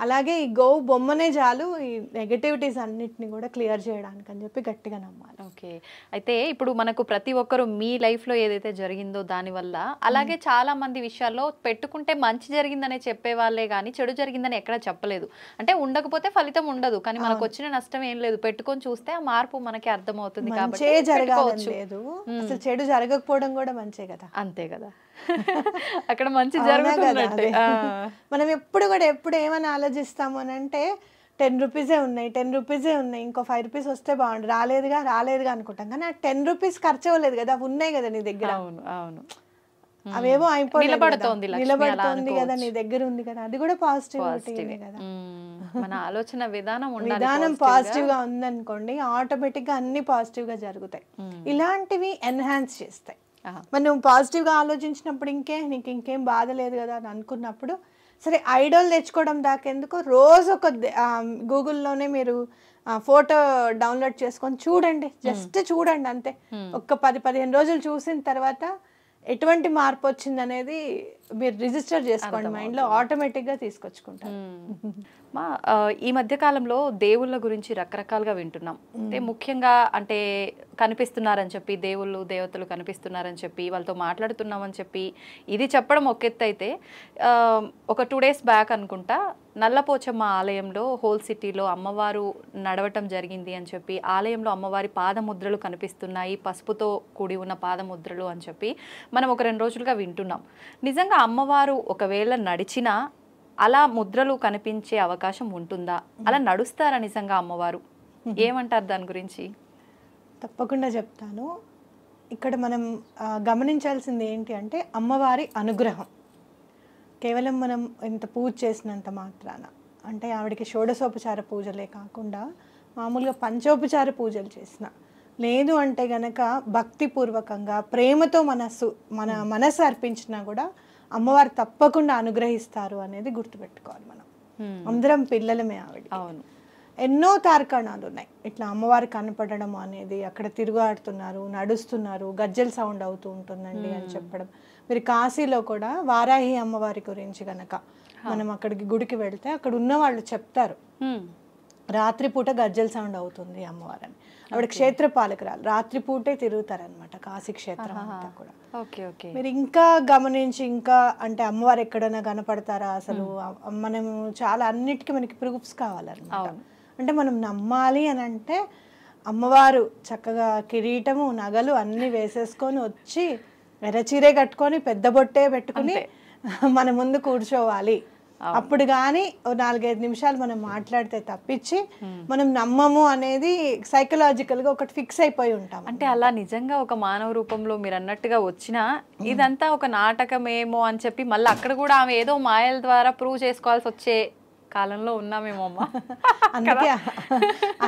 అలాగే ఈ గోవు బొమ్మనే చాలు ఈ నెగటివిటీస్ అన్నిటిని కూడా క్లియర్ చేయడానికి అని చెప్పి గట్టిగా నమ్మాలి. ఓకే, అయితే ఇప్పుడు మనకు ప్రతి ఒక్కరు మీ లైఫ్లో ఏదైతే జరిగిందో దానివల్ల, అలాగే చాలా మంది విషయాల్లో పెట్టుకుంటే మంచి జరిగిందనే చెప్పే వాళ్ళే కానీ చెడు జరిగిందని ఎక్కడ చెప్పలేదు. అంటే ఉండకపోతే ఫలితం ఉండదు, కానీ మనకు వచ్చిన నష్టం ఏం లేదు, పెట్టుకొని చూస్తే ఆ మార్పు మనకి అర్థమవుతుంది. కాబట్టి జరగాలని లేదు, అసలు చెడు జరగకపోవడం కూడా మంచే కదా. అంతే కదా, అక్కడ మంచి జరుగుతున్నట్టే. మనం ఎప్పుడు ఏమని ఆలోచిస్తాము అని అంటే, 10 రూపీసే ఉన్నాయి, 10 రూపీసే ఉన్నాయి, ఇంకో 5 రూపీస్ వస్తే బాగుండు, రాలేదుగా అనుకుంటాం, కానీ ఆ 10 రూపీస్ ఖర్చు అవ్వలేదు కదా, అవి ఉన్నాయి కదా నీ దగ్గర. అవును, అవేవో అయిపోయి నిలబడుతోంది కదా, నీ దగ్గర ఉంది కదా, అది కూడా పాజిటివిటీ కదా. మన ఆలోచన విధానం పాజిటివ్ గా ఉందనుకోండి, ఆటోమేటిక్ గా అన్ని పాజిటివ్ గా జరుగుతాయి. ఇలాంటివి ఎన్హాన్స్ చేస్తాయి. మరి నువ్వు పాజిటివ్గా ఆలోచించినప్పుడు నీకు ఇంకేం బాధ లేదు కదా అని అనుకున్నప్పుడు, సరే ఐడల్ తెచ్చుకోవడం దాకెందుకు, రోజు ఒక గూగుల్లోనే మీరు ఫోటో డౌన్లోడ్ చేసుకొని చూడండి, జస్ట్ చూడండి అంతే. ఒక 10-15 రోజులు చూసిన తర్వాత ఎటువంటి మార్పు వచ్చింది అనేది మీరు రిజిస్టర్ చేసుకోండి మైండ్లో, ఆటోమేటిక్గా తీసుకొచ్చుకుంటారు. ఈ మధ్య కాలంలో దేవుళ్ళ గురించి రకరకాలుగా వింటున్నాం. అంటే ముఖ్యంగా అంటే కనిపిస్తున్నారని చెప్పి, దేవుళ్ళు దేవతలు కనిపిస్తున్నారని చెప్పి, వాళ్ళతో మాట్లాడుతున్నామని చెప్పి ఇది చెప్పడం ఒక ఎత్తు అయితే, ఒక 2 days బ్యాక్ అనుకుంటా నల్లపోచమ్మ ఆలయంలో హోల్ సిటీలో అమ్మవారు నడవటం జరిగింది అని చెప్పి, ఆలయంలో అమ్మవారి పాదముద్రలు కనిపిస్తున్నాయి, పసుపుతో కూడి ఉన్న పాదముద్రలు అని చెప్పి మనం ఒక 2 రోజులుగా వింటున్నాం. నిజంగా అమ్మవారు ఒకవేళ నడిచినా అలా ముద్రలు కనిపించే అవకాశం ఉంటుందా? అలా నడుస్తారా నిజంగా అమ్మవారు? ఏమంటారు దాని గురించి? తప్పకుండా చెప్తాను. ఇక్కడ మనం గమనించాల్సింది ఏంటి అంటే, అమ్మవారి అనుగ్రహం కేవలం మనం ఇంత పూజ చేసినంత మాత్రాన, అంటే ఆవిడకి షోడశోపచార పూజలే కాకుండా మామూలుగా పంచోపచార పూజలు చేసిన, లేదు అంటే గనక భక్తిపూర్వకంగా ప్రేమతో మన మనసు అర్పించినా కూడా అమ్మవారు తప్పకుండా అనుగ్రహిస్తారు అనేది గుర్తుపెట్టుకోవాలి మనం. అందరం పిల్లలమే ఆవిడ. అవును, ఎన్నో తార్కాణాలు ఉన్నాయి ఇట్లా అమ్మవారు కనపడడం అనేది. అక్కడ తిరుగాడుతున్నారు, నడుస్తున్నారు, గజ్జల సౌండ్ అవుతూ ఉంటుందండి అని చెప్పడం. మీరు కాశీలో కూడా వారాహి అమ్మవారి గురించి గనక మనం అక్కడికి గుడికి వెళ్తే అక్కడ ఉన్న వాళ్ళు చెప్తారు, రాత్రిపూట గజ్జల సౌండ్ అవుతుంది అమ్మవారని. ఆవిడ క్షేత్రపాలకురాలు, రాత్రిపూటే తిరుగుతారనమాట కాశీ క్షేత్రం అంతా కూడా. మీరు ఇంకా గమనించి ఇంకా అంటే అమ్మవారు ఎక్కడైనా కనపడతారా అసలు, మనం చాలా అన్నిటికీ మనకి ప్రూఫ్స్ కావాలన్నమాట. అంటే మనం నమ్మాలి అని అంటే అమ్మవారు చక్కగా కిరీటము నగలు అన్నీ వేసేసుకొని వచ్చి ఎర్రచీరే కట్టుకొని పెద్ద బొట్టే పెట్టుకుని మన ముందు కూర్చోవాలి. అప్పుడు కానీ 4-5 నిమిషాలు మనం మాట్లాడితే తప్పించి మనం నమ్మము అనేది సైకలాజికల్గా ఒకటి ఫిక్స్ అయిపోయి ఉంటాం. అంటే అలా నిజంగా ఒక మానవ రూపంలో మీరు అన్నట్టుగా వచ్చినా ఇదంతా ఒక నాటకమేమో అని చెప్పి మళ్ళీ అక్కడ కూడా ఆమె ఏదో మాయల ద్వారా ప్రూవ్ చేసుకోవాల్సి వచ్చే కాలంలో ఉన్నామేమో అమ్మ.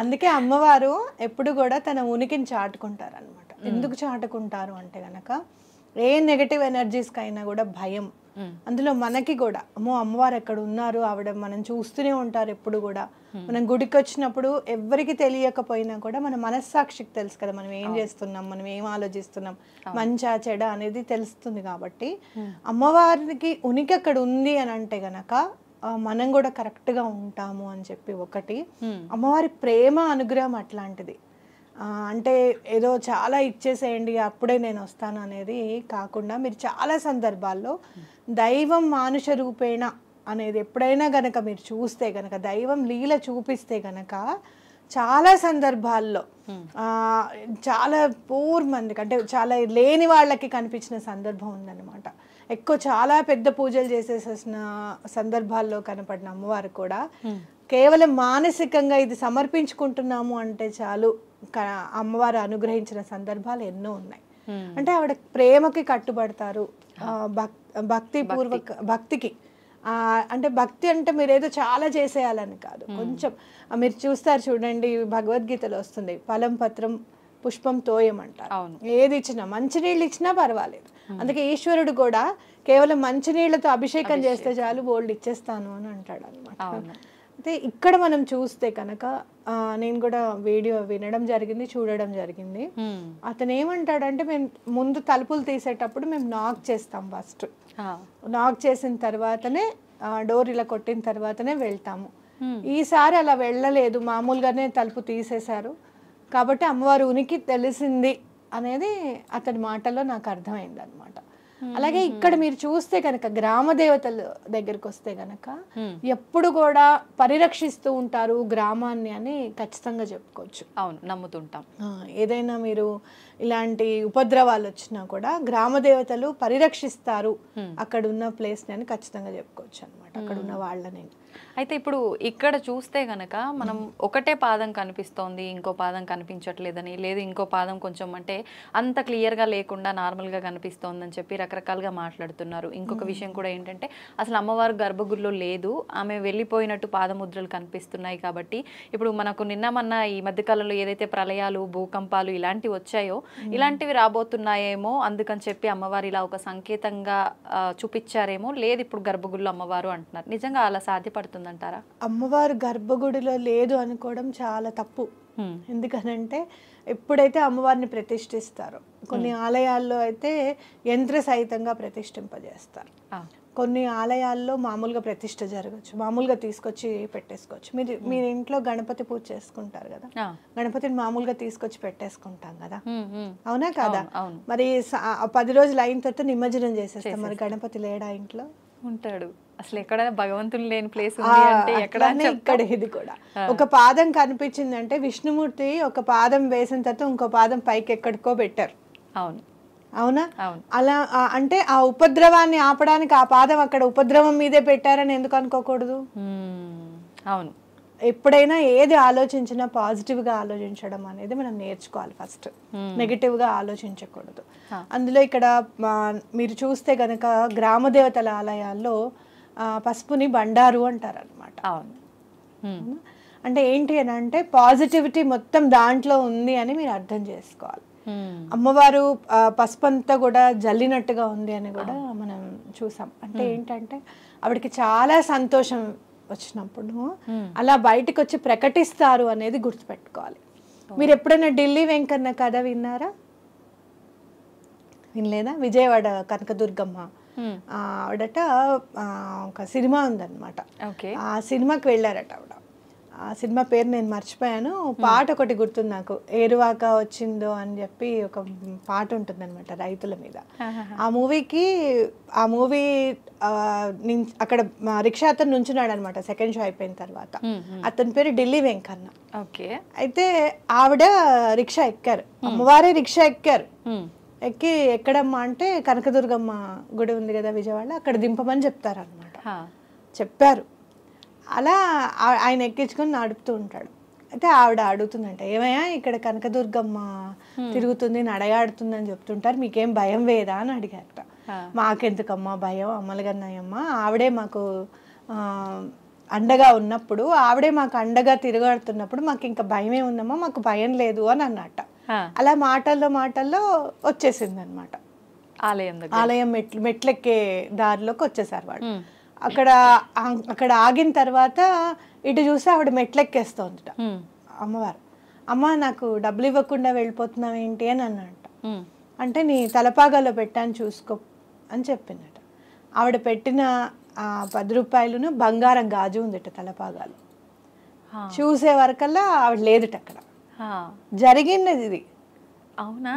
అందుకే అమ్మవారు ఎప్పుడు కూడా తన ఉనికిని చాటుకుంటారు అనమాట. ఎందుకు చాటుకుంటారు అంటే గనక ఏ నెగటివ్ ఎనర్జీస్కైనా కూడా భయం. అందులో మనకి కూడా అమ్మో అమ్మవారు ఎక్కడ ఉన్నారు, ఆవిడ మనం చూస్తూనే ఉంటారు ఎప్పుడు కూడా. మనం గుడికి వచ్చినప్పుడు ఎవరికి తెలియకపోయినా కూడా మన మనస్సాక్షికి తెలుసు కదా మనం ఏం చేస్తున్నాం, మనం ఏం ఆలోచిస్తున్నాం, మంచా చెడ అనేది తెలుస్తుంది. కాబట్టి అమ్మవారికి ఉనికి అక్కడ ఉంది అని అంటే గనక మనం కూడా కరెక్ట్గా ఉంటాము అని చెప్పి ఒకటి. అమ్మవారి ప్రేమ అనుగ్రహం అట్లాంటిది. అంటే ఏదో చాలా ఇచ్చేసేయండి అప్పుడే నేను వస్తాను అనేది కాకుండా మీరు చాలా సందర్భాల్లో దైవం మానుష రూపేణ అనేది ఎప్పుడైనా గనక మీరు చూస్తే గనక, దైవం లీల చూపిస్తే గనక చాలా సందర్భాల్లో చాలా పూర్ మందికి అంటే చాలా లేని వాళ్ళకి కనిపించిన సందర్భం ఉందన్నమాట. ఎక్కువ చాలా పెద్ద పూజలు చేసేసిన సందర్భాల్లో కనపడిన అమ్మవారు కూడా కేవలం మానసికంగా ఇది సమర్పించుకుంటున్నాము అంటే చాలు అమ్మవారు అనుగ్రహించిన సందర్భాలు ఎన్నో ఉన్నాయి. అంటే ఆవిడ ప్రేమకి కట్టుబడతారు, భక్తికి. అంటే భక్తి అంటే మీరు ఏదో చాలా చేసేయాలని కాదు, కొంచెం మీరు చూస్తారు చూడండి భగవద్గీతలో వస్తుంది ఫలం పత్రం పుష్పం తోయం అంటారు. ఏది ఇచ్చినా మంచినీళ్ళు ఇచ్చినా పర్వాలేదు. అందుకే ఈశ్వరుడు కూడా కేవలం మంచినీళ్లతో అభిషేకం చేస్తే చాలు బోల్డ్ ఇచ్చేస్తాను అని అంటాడు అనమాట. అయితే ఇక్కడ మనం చూస్తే కనుక నేను కూడా వీడియో వినడం జరిగింది, చూడడం జరిగింది. అతను ఏమంటాడంటే మేము ముందు తలుపులు తీసేటప్పుడు మేము నాక్ చేస్తాం, ఫస్ట్ నాక్ చేసిన తర్వాతనే డోర్ ఇలా కొట్టిన తర్వాతనే వెళ్తాము. ఈసారి అలా వెళ్ళలేదు, మామూలుగానే తలుపు తీసేశారు కాబట్టి అమ్మవారు ఉనికి తెలిసింది అనేది అతని మాటల్లో నాకు అర్థమైంది అనమాట. అలాగే ఇక్కడ మీరు చూస్తే కనుక గ్రామ దేవతల దగ్గరికి వస్తే గనక ఎప్పుడు కూడా పరిరక్షిస్తూ ఉంటారు గ్రామాన్ని అని ఖచ్చితంగా చెప్పుకోవచ్చు. అవును, నమ్ముతుంటాం. ఏదైనా మీరు ఇలాంటి ఉపద్రవాలు వచ్చినా కూడా గ్రామ దేవతలు పరిరక్షిస్తారు అక్కడ ఉన్న ప్లేస్ని అని ఖచ్చితంగా చెప్పుకోవచ్చు అనమాట, అక్కడ ఉన్న వాళ్ళని. అయితే ఇప్పుడు ఇక్కడ చూస్తే గనక మనం ఒకటే పాదం కనిపిస్తోంది, ఇంకో పాదం కనిపించట్లేదని, లేదు ఇంకో పాదం కొంచెం అంటే అంత క్లియర్గా లేకుండా నార్మల్గా కనిపిస్తోందని చెప్పి రకరకాలుగా మాట్లాడుతున్నారు. ఇంకొక విషయం కూడా ఏంటంటే అసలు అమ్మవారు గర్భగుడిలో లేదు, ఆమె వెళ్ళిపోయినట్టు పాదముద్రలు కనిపిస్తున్నాయి. కాబట్టి ఇప్పుడు మనకు నిన్న ఈ మధ్యకాలంలో ఏదైతే ప్రళయాలు, భూకంపాలు ఇలాంటివి వచ్చాయో ఇలాంటివి రాబోతున్నాయేమో, అందుకని చెప్పి అమ్మవారు ఇలా ఒక సంకేతంగా చూపించారేమో, లేదు ఇప్పుడు గర్భగుడిలో అమ్మవారు అంటున్నారు. నిజంగా అలా సాధ్యపడుతుంది అంటారా? అమ్మవారు గర్భగుడిలో లేదు అనుకోవడం చాలా తప్పు. ఎందుకనంటే ఎప్పుడైతే అమ్మవారిని ప్రతిష్ఠిస్తారో, కొన్ని ఆలయాల్లో అయితే యంత్ర సహితంగా ప్రతిష్ఠింపజేస్తారు, కొన్ని ఆలయాల్లో మామూలుగా ప్రతిష్ఠ జరగచ్చు, మామూలుగా తీసుకొచ్చి పెట్టేసుకోవచ్చు. మీరు ఇంట్లో గణపతి పూజ చేసుకుంటారు కదా, గణపతిని మామూలుగా తీసుకొచ్చి పెట్టేసుకుంటాం కదా, అవునా కదా? మరి 10 రోజులు అయిన తర్వాత నిమజ్జనం చేసేస్తాం, మరి గణపతి లేడా ఇంట్లో? ఉంటాడు. అసలు ఎక్కడైనా భగవంతుని లేని ప్లేస్ ఉంది అంటే ఇక్కడ ఇది కూడా ఒక పాదం కనిపించిందంటే విష్ణుమూర్తి ఒక పాదం వేసిన తర్వాత ఇంకో పాదం పైకి ఎక్కడికో పెట్టారు. అవును, అవునా? అలా అంటే ఆ ఉపద్రవాన్ని ఆపడానికి ఆ పాదం అక్కడ ఉపద్రవం మీదే పెట్టారని ఎందుకు అనుకోకూడదు? అవును, ఎప్పుడైనా ఏది ఆలోచించినా పాజిటివ్ గా ఆలోచించడం అనేది మనం నేర్చుకోవాలి. ఫస్ట్ నెగిటివ్ గా ఆలోచించకూడదు. అందులో ఇక్కడ మీరు చూస్తే గనక గ్రామ దేవతల ఆలయాల్లో పసుపుని బండారు అంటారు అనమాట. అంటే ఏంటి అని అంటే పాజిటివిటీ మొత్తం దాంట్లో ఉంది అని మీరు అర్థం చేసుకోవాలి. అమ్మవారు పసుపంతా కూడా జల్లినట్టుగా ఉంది అని కూడా మనం చూసాం. అంటే ఏంటంటే ఆవిడకి చాలా సంతోషం వచ్చినప్పుడు అలా బయటకు వచ్చి ప్రకటిస్తారు అనేది గుర్తుపెట్టుకోవాలి. మీరు ఎప్పుడైనా ఢిల్లీ వెంకన్న కథ విన్నారా? వినలేదా? విజయవాడ కనకదుర్గమ్మ ఆవిడట ఒక సినిమా ఉందన్నమాట. ఆ సినిమాకి వెళ్ళారట ఆవిడ. ఆ సినిమా పేరు నేను మర్చిపోయాను. పాట ఒకటి గుర్తుంది నాకు, ఏరువాక వచ్చిందో అని చెప్పి ఒక పాట ఉంటుంది అనమాట రైతుల మీద. ఆ మూవీ అక్కడ రిక్షా అతను నుంచున్నాడు అనమాట సెకండ్ షో అయిపోయిన తర్వాత. అతని పేరు ఢిల్లీ వెంకన్న. అయితే ఆవిడ రిక్షా ఎక్కారు, అమ్మవారే రిక్షా ఎక్కారు. ఎక్కి ఎక్కడమ్మా అంటే కనకదుర్గమ్మ గుడి ఉంది కదా విజయవాడ, అక్కడ దింపమని చెప్తారనమాట. చెప్పారు. అలా ఆయన ఎక్కించుకొని నడుపుతూ ఉంటాడు. అయితే ఆవిడ అడుగుతుందంట, ఏమయ్యా ఇక్కడ కనకదుర్గమ్మ తిరుగుతుంది నడయాడుతుంది అని చెప్తుంటారు, మీకేం భయం వేదా అని అడిగారట. మాకెందుకమ్మా భయం, అమ్మలగన్నాయమ్మ ఆవిడే మాకు అండగా ఉన్నప్పుడు, ఆవిడే మాకు అండగా తిరగాడుతున్నప్పుడు మాకు ఇంకా భయమే ఉందమ్మా, మాకు భయం లేదు అని అన్నట్ట. అలా మాటల్లో వచ్చేసింది అనమాట. ఆలయం మెట్లెక్కే దారిలోకి వచ్చేసారు వాడు. అక్కడ ఆగిన తర్వాత ఇటు చూసి ఆవిడ మెట్లెక్కేస్తోందట అమ్మవారు. అమ్మ నాకు డబ్బులు ఇవ్వకుండా వెళ్ళిపోతున్నావు ఏంటి అని అన్నట్ట. అంటే నీ తలపాగాలో పెట్టాను చూసుకో అని చెప్పిందట. ఆవిడ పెట్టిన 10 రూపాయలను బంగారం గాజు ఉందట తలపాగాలు. చూసే వరకల్లా ఆవిడ లేదట అక్కడ. జరిగింది ఇది,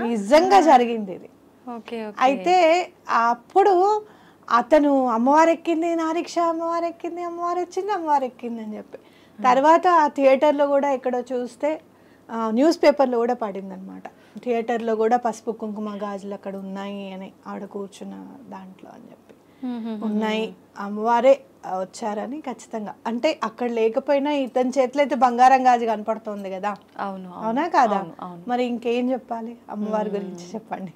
నిజంగా జరిగింది ఇది. అయితే అప్పుడు అతను అమ్మవారు ఎక్కింది నా రిక్షా, అమ్మవారు ఎక్కింది, అమ్మవారు వచ్చింది, అమ్మవారు ఎక్కింది అని చెప్పి తర్వాత ఆ థియేటర్లో కూడా ఎక్కడో చూస్తే న్యూస్ పేపర్లో కూడా పడింది అనమాట. థియేటర్లో కూడా పసుపు కుంకుమ గాజులు అక్కడ ఉన్నాయి అని ఆవిడ కూర్చున్న దాంట్లో అని చెప్పి ఉన్నాయి, అమ్మవారే వచ్చారని ఖచ్చితంగా. అంటే అక్కడ లేకపోయినా ఇతని చేతిలో అయితే బంగారం గాజు కనపడుతుంది కదా, అవునా కాదా? మరి ఇంకేం చెప్పాలి అమ్మవారి గురించి చెప్పండి.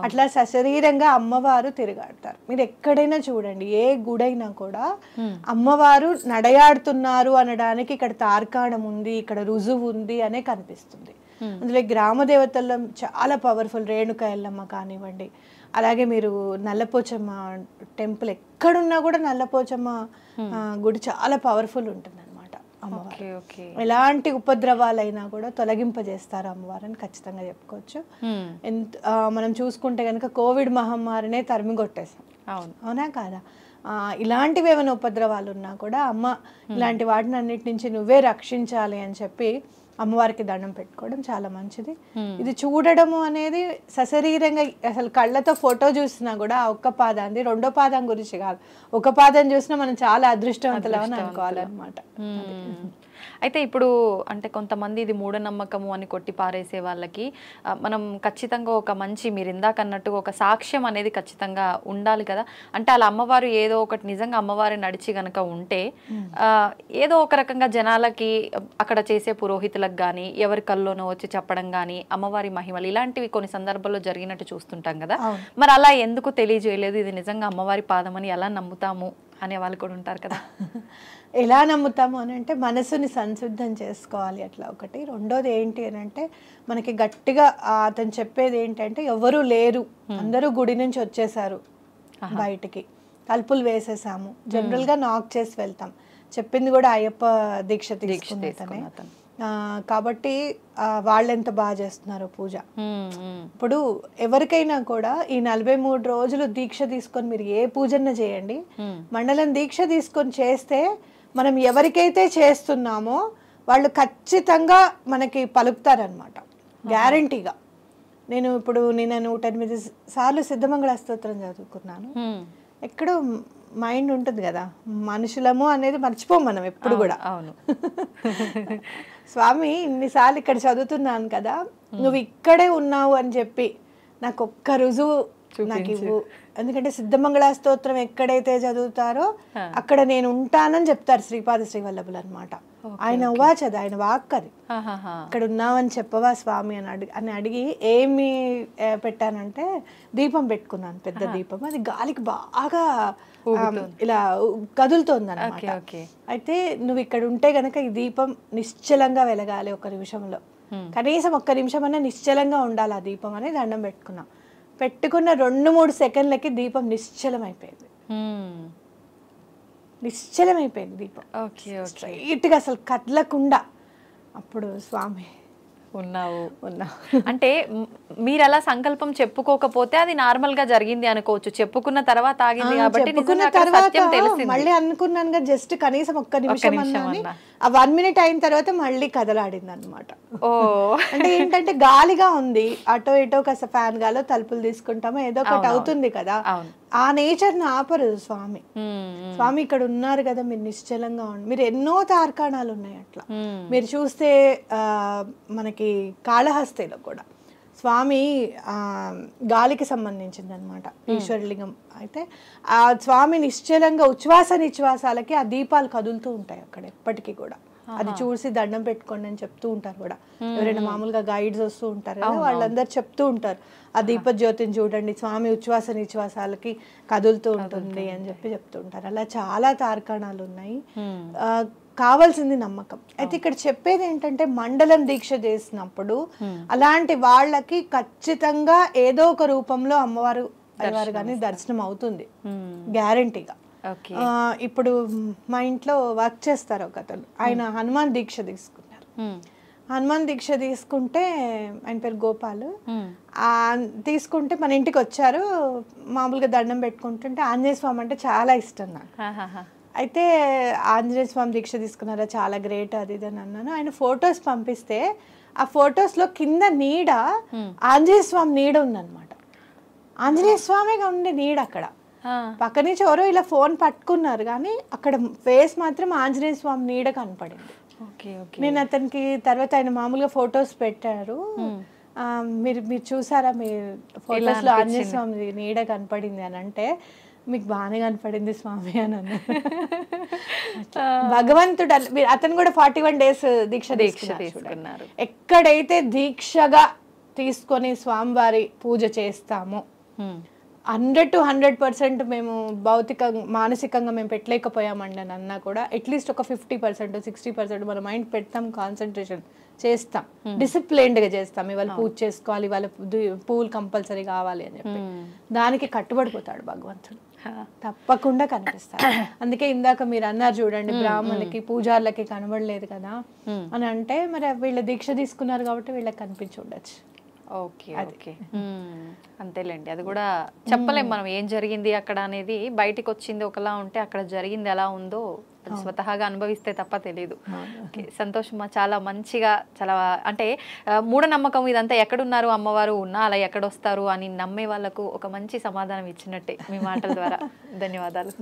అట్లా సశరీరంగా అమ్మవారు తిరగాడతారు. మీరు ఎక్కడైనా చూడండి, ఏ గుడైనా కూడా అమ్మవారు నడయాడుతున్నారు అనడానికి ఇక్కడ తార్కాణం ఉంది, ఇక్కడ రుజువు ఉంది అనే కనిపిస్తుంది. అందులో గ్రామ దేవతల్లో చాలా పవర్ఫుల్ రేణుక ఎల్లమ్మ కానివ్వండి, అలాగే మీరు నల్లపోచమ్మ టెంపుల్ ఎక్కడున్నా కూడా నల్లపోచమ్మ గుడి చాలా పవర్ఫుల్ ఉంటుంది అనమాట. అమ్మవారు ఎలాంటి ఉపద్రవాలైనా కూడా తొలగింపజేస్తారు అమ్మవారిని ఖచ్చితంగా చెప్పుకోవచ్చు. మనం చూసుకుంటే కనుక కోవిడ్ మహమ్మారినే తరిమి కొట్టేసాం, అవునా కాదా? ఇలాంటివి ఏమైనా ఉపద్రవాలు ఉన్నా కూడా అమ్మ ఇలాంటి వాటిని అన్నిటి నుంచి నువ్వే రక్షించాలి అని చెప్పి అమ్మవారికి దండం పెట్టుకోవడం చాలా మంచిది. ఇది చూడడము అనేది సశరీరంగా, అసలు కళ్ళతో ఫోటో చూసినా కూడా ఆ ఒక్క పాదాన్ని, రెండో పాదం గురించి కాదు, ఒక పాదం చూసినా మనం చాలా అదృష్టవంతులని అనుకోవాలన్నమాట. అయితే ఇప్పుడు అంటే కొంతమంది ఇది మూఢనమ్మకము అని కొట్టి పారేసే వాళ్ళకి మనం ఖచ్చితంగా ఒక మంచి, మీరు ఇందాక అన్నట్టు ఒక సాక్ష్యం అనేది ఖచ్చితంగా ఉండాలి కదా. అంటే అలా అమ్మవారు ఏదో ఒకటి నిజంగా అమ్మవారి నడిచి గనక ఉంటే ఏదో ఒక రకంగా జనాలకి అక్కడ చేసే పురోహితులకు కానీ ఎవరి కల్లోనో వచ్చి చెప్పడం కానీ అమ్మవారి మహిమలు ఇలాంటివి కొన్ని సందర్భాల్లో జరిగినట్టు చూస్తుంటాం కదా. మరి అలా ఎందుకు తెలియజేయలేదు, ఇది నిజంగా అమ్మవారి పాదమని ఎలా నమ్ముతాము అనే వాళ్ళు కూడా ఉంటారు కదా. ఎలా నమ్ముతాము అని అంటే మనసుని సంసిద్ధం చేసుకోవాలి అట్లా ఒకటి. రెండోది ఏంటి అని అంటే మనకి గట్టిగా అతను చెప్పేది ఏంటంటే ఎవరు లేరు, అందరూ గుడి నుంచి వచ్చేసారు బయటికి, తలుపులు వేసేసాము, జనరల్గా నాక్ చేసి వెళ్తాం. చెప్పింది కూడా అయ్యప్ప దీక్ష తీసుకునే కాబట్టి వాళ్ళు ఎంత బాగా చేస్తున్నారు పూజ. ఇప్పుడు ఎవరికైనా కూడా ఈ 43 రోజులు దీక్ష తీసుకొని మీరు ఏ పూజన్న చేయండి, మండలం దీక్ష తీసుకొని చేస్తే మనం ఎవరికైతే చేస్తున్నామో వాళ్ళు ఖచ్చితంగా మనకి పలుకుతారనమాట, గ్యారంటీగా. నేను ఇప్పుడు నిన్న 108 సార్లు సిద్ధమంగళ స్తోత్రం చదువుకున్నాను. ఎక్కడో మైండ్ ఉంటుంది కదా, మనుషులము అనేది మర్చిపోం మనం ఎప్పుడు కూడా. అవును, స్వామి ఇన్నిసార్లు ఇక్కడ చదువుతున్నాను కదా, నువ్వు ఇక్కడే ఉన్నావు అని చెప్పి నాకు ఒక్క రుజువు నాకు ఇవ్వు. ఎందుకంటే సిద్ధమంగళ స్తోత్రం ఎక్కడైతే చదువుతారో అక్కడ నేను ఉంటానని చెప్తారు శ్రీపాద శ్రీవల్లభులు అనమాట. ఆయన అవాచ్ అది, ఆయన వాక్ అది. ఇక్కడ ఉన్నావని చెప్పవా స్వామి అని అడిగి ఏమి పెట్టానంటే దీపం పెట్టుకున్నాను, పెద్ద దీపం. అది గాలికి బాగా ఇలా కదులుతోంది అన్నమాట. అయితే నువ్వు ఇక్కడ ఉంటే గనక ఈ దీపం నిశ్చలంగా వెలగాలి, 1 నిమిషంలో కనీసం 1 నిమిషం అన్నా నిశ్చలంగా ఉండాలి ఆ దీపం అని దండం పెట్టుకున్నా. పెట్టుకున్న 2-3 సెకండ్లకి దీపం నిశ్చలమైపోయింది. నిశ్చలమైపోయింది దీపం, స్ట్రైట్గా అసలు కదలకుండా. అప్పుడు స్వామి ఉన్నావు. అంటే మీరు అలా సంకల్పం చెప్పుకోకపోతే అది నార్మల్ గా జరిగింది అనుకోవచ్చు, చెప్పుకున్న తర్వాత ఆగింది కాబట్టి మళ్ళీ అనుకున్నాను జస్ట్ కనీసం 1 నిమిషం అన్నాని. ఆ 1 మినిట్ అయిన తర్వాత మళ్ళీ కదలాడింది అనమాట. అంటే ఏంటంటే గాలిగా ఉంది, అటో ఇటో కాస్త ఫ్యాన్ గాలో తలుపులు తీసుకుంటామో ఏదో ఒకటి అవుతుంది కదా, ఆ నేచర్ ని ఆపరు స్వామి. స్వామి ఇక్కడ ఉన్నారు కదా, మీరు నిశ్చలంగా ఉండి. మీరు ఎన్నో తార్కాణాలు ఉన్నాయి అట్లా. మీరు చూస్తే మనకి కాళహస్తిలో కూడా స్వామి గాలికి సంబంధించింది అనమాట, ఈశ్వరలింగం. అయితే ఆ స్వామి నిశ్చలంగా ఉచ్ఛ్వాస నిశ్వాసాలకి ఆ దీపాలు కదులుతూ ఉంటాయి అక్కడ ఎప్పటికీ కూడా. అది చూసి దండం పెట్టుకోండి అని చెప్తూ ఉంటారు కూడా. ఎవరైనా మామూలుగా గైడ్స్ వస్తూ ఉంటారు కదా, వాళ్ళందరూ చెప్తూ ఉంటారు ఆ దీపజ్యోతిని చూడండి, స్వామి ఉచ్ఛ్వాస నిశ్వాసాలకి కదులుతూ ఉంటుంది అని చెప్తూ ఉంటారు. అలా చాలా తార్కాణాలు ఉన్నాయి. కావాల్సింది నమ్మకం. అయితే ఇక్కడ చెప్పేది ఏంటంటే మండలం దీక్ష చేసినప్పుడు అలాంటి వాళ్ళకి ఖచ్చితంగా ఏదో ఒక రూపంలో అమ్మవారు అయ్యవారు కానీ దర్శనం అవుతుంది గ్యారంటీగా. ఇప్పుడు మా ఇంట్లో వర్క్ చేస్తారు ఒక అతను, ఆయన హనుమాన్ దీక్ష తీసుకున్నారు. హనుమాన్ దీక్ష తీసుకుంటే ఆయన పేరు గోపాల్. తీసుకుంటే మన ఇంటికి వచ్చారు, మామూలుగా దండం పెట్టుకుంటుంటే ఆంజనేయ స్వామి అంటే చాలా ఇష్టం నాకు. అయితే ఆంజనేయ స్వామి దీక్ష తీసుకున్నారా, చాలా గ్రేట్ అది ఇది అని అన్నాను. ఆయన ఫొటోస్ పంపిస్తే ఆ ఫొటోస్లో కింద నీడ ఆంజనేయ స్వామి నీడ ఉందన్నమాట. ఆంజనేయ స్వామిగా ఉండే నీడ అక్కడ. పక్క నుంచి ఎవరో ఇలా ఫోన్ పట్టుకున్నారు కానీ అక్కడ ఫేస్ మాత్రం ఆంజనేయ స్వామి నీడ కనపడింది. నేను అతనికి తర్వాత ఆయన మామూలుగా ఫొటోస్ పెట్టారు, మీరు చూసారా మీ ఫొటోస్ లో ఆంజనేయ స్వామి నీడ కనపడింది అని అంటే, మీకు బాగానే కనపడింది స్వామి అని అన్నారు. భగవంతుడు అతను కూడా 41 days దీక్ష తీసుకున్నారు. ఎక్కడైతే దీక్షగా తీసుకొని స్వామివారి పూజ చేస్తామో 100 to 100% మేము భౌతికంగా మానసికంగా మేము పెట్టలేకపోయామండి అని అన్నా కూడా అట్లీస్ట్ ఒక 50% 60% మన మైండ్ పెడతాం, కాన్సన్ట్రేషన్ చేస్తాం, డిసిప్లైన్డ్గా చేస్తాం. ఇవాళ పూజ చేసుకోవాలి, ఇవాళ పూలు కంపల్సరీ కావాలి అని చెప్పి దానికి కట్టుబడిపోతాడు భగవంతుడు, తప్పకుండా కనిపిస్తాడు. అందుకే ఇందాక మీరు అన్నారు చూడండి, బ్రాహ్మణులకి పూజార్లకి కనబడలేదు కదా అని అంటే, మరి వీళ్ళ దీక్ష తీసుకున్నారు కాబట్టి వీళ్ళకి కనిపించి ఉండొచ్చు. ఓకే ఓకే, అంతేలేండి. అది కూడా చెప్పలేం మనం ఏం జరిగింది అక్కడ అనేది. బయటికి వచ్చింది ఒకలా ఉంటే అక్కడ జరిగింది ఎలా ఉందో స్వతహాగా అనుభవిస్తే తప్ప తెలియదు. సంతోషం, చాలా మంచిగా, చాలా అంటే మూఢనమ్మకం ఇదంతా ఎక్కడున్నారు అమ్మవారు ఉన్నా అలా ఎక్కడొస్తారు అని నమ్మే వాళ్ళకు ఒక మంచి సమాధానం ఇచ్చినట్టే మీ మాటల ద్వారా. ధన్యవాదాలు.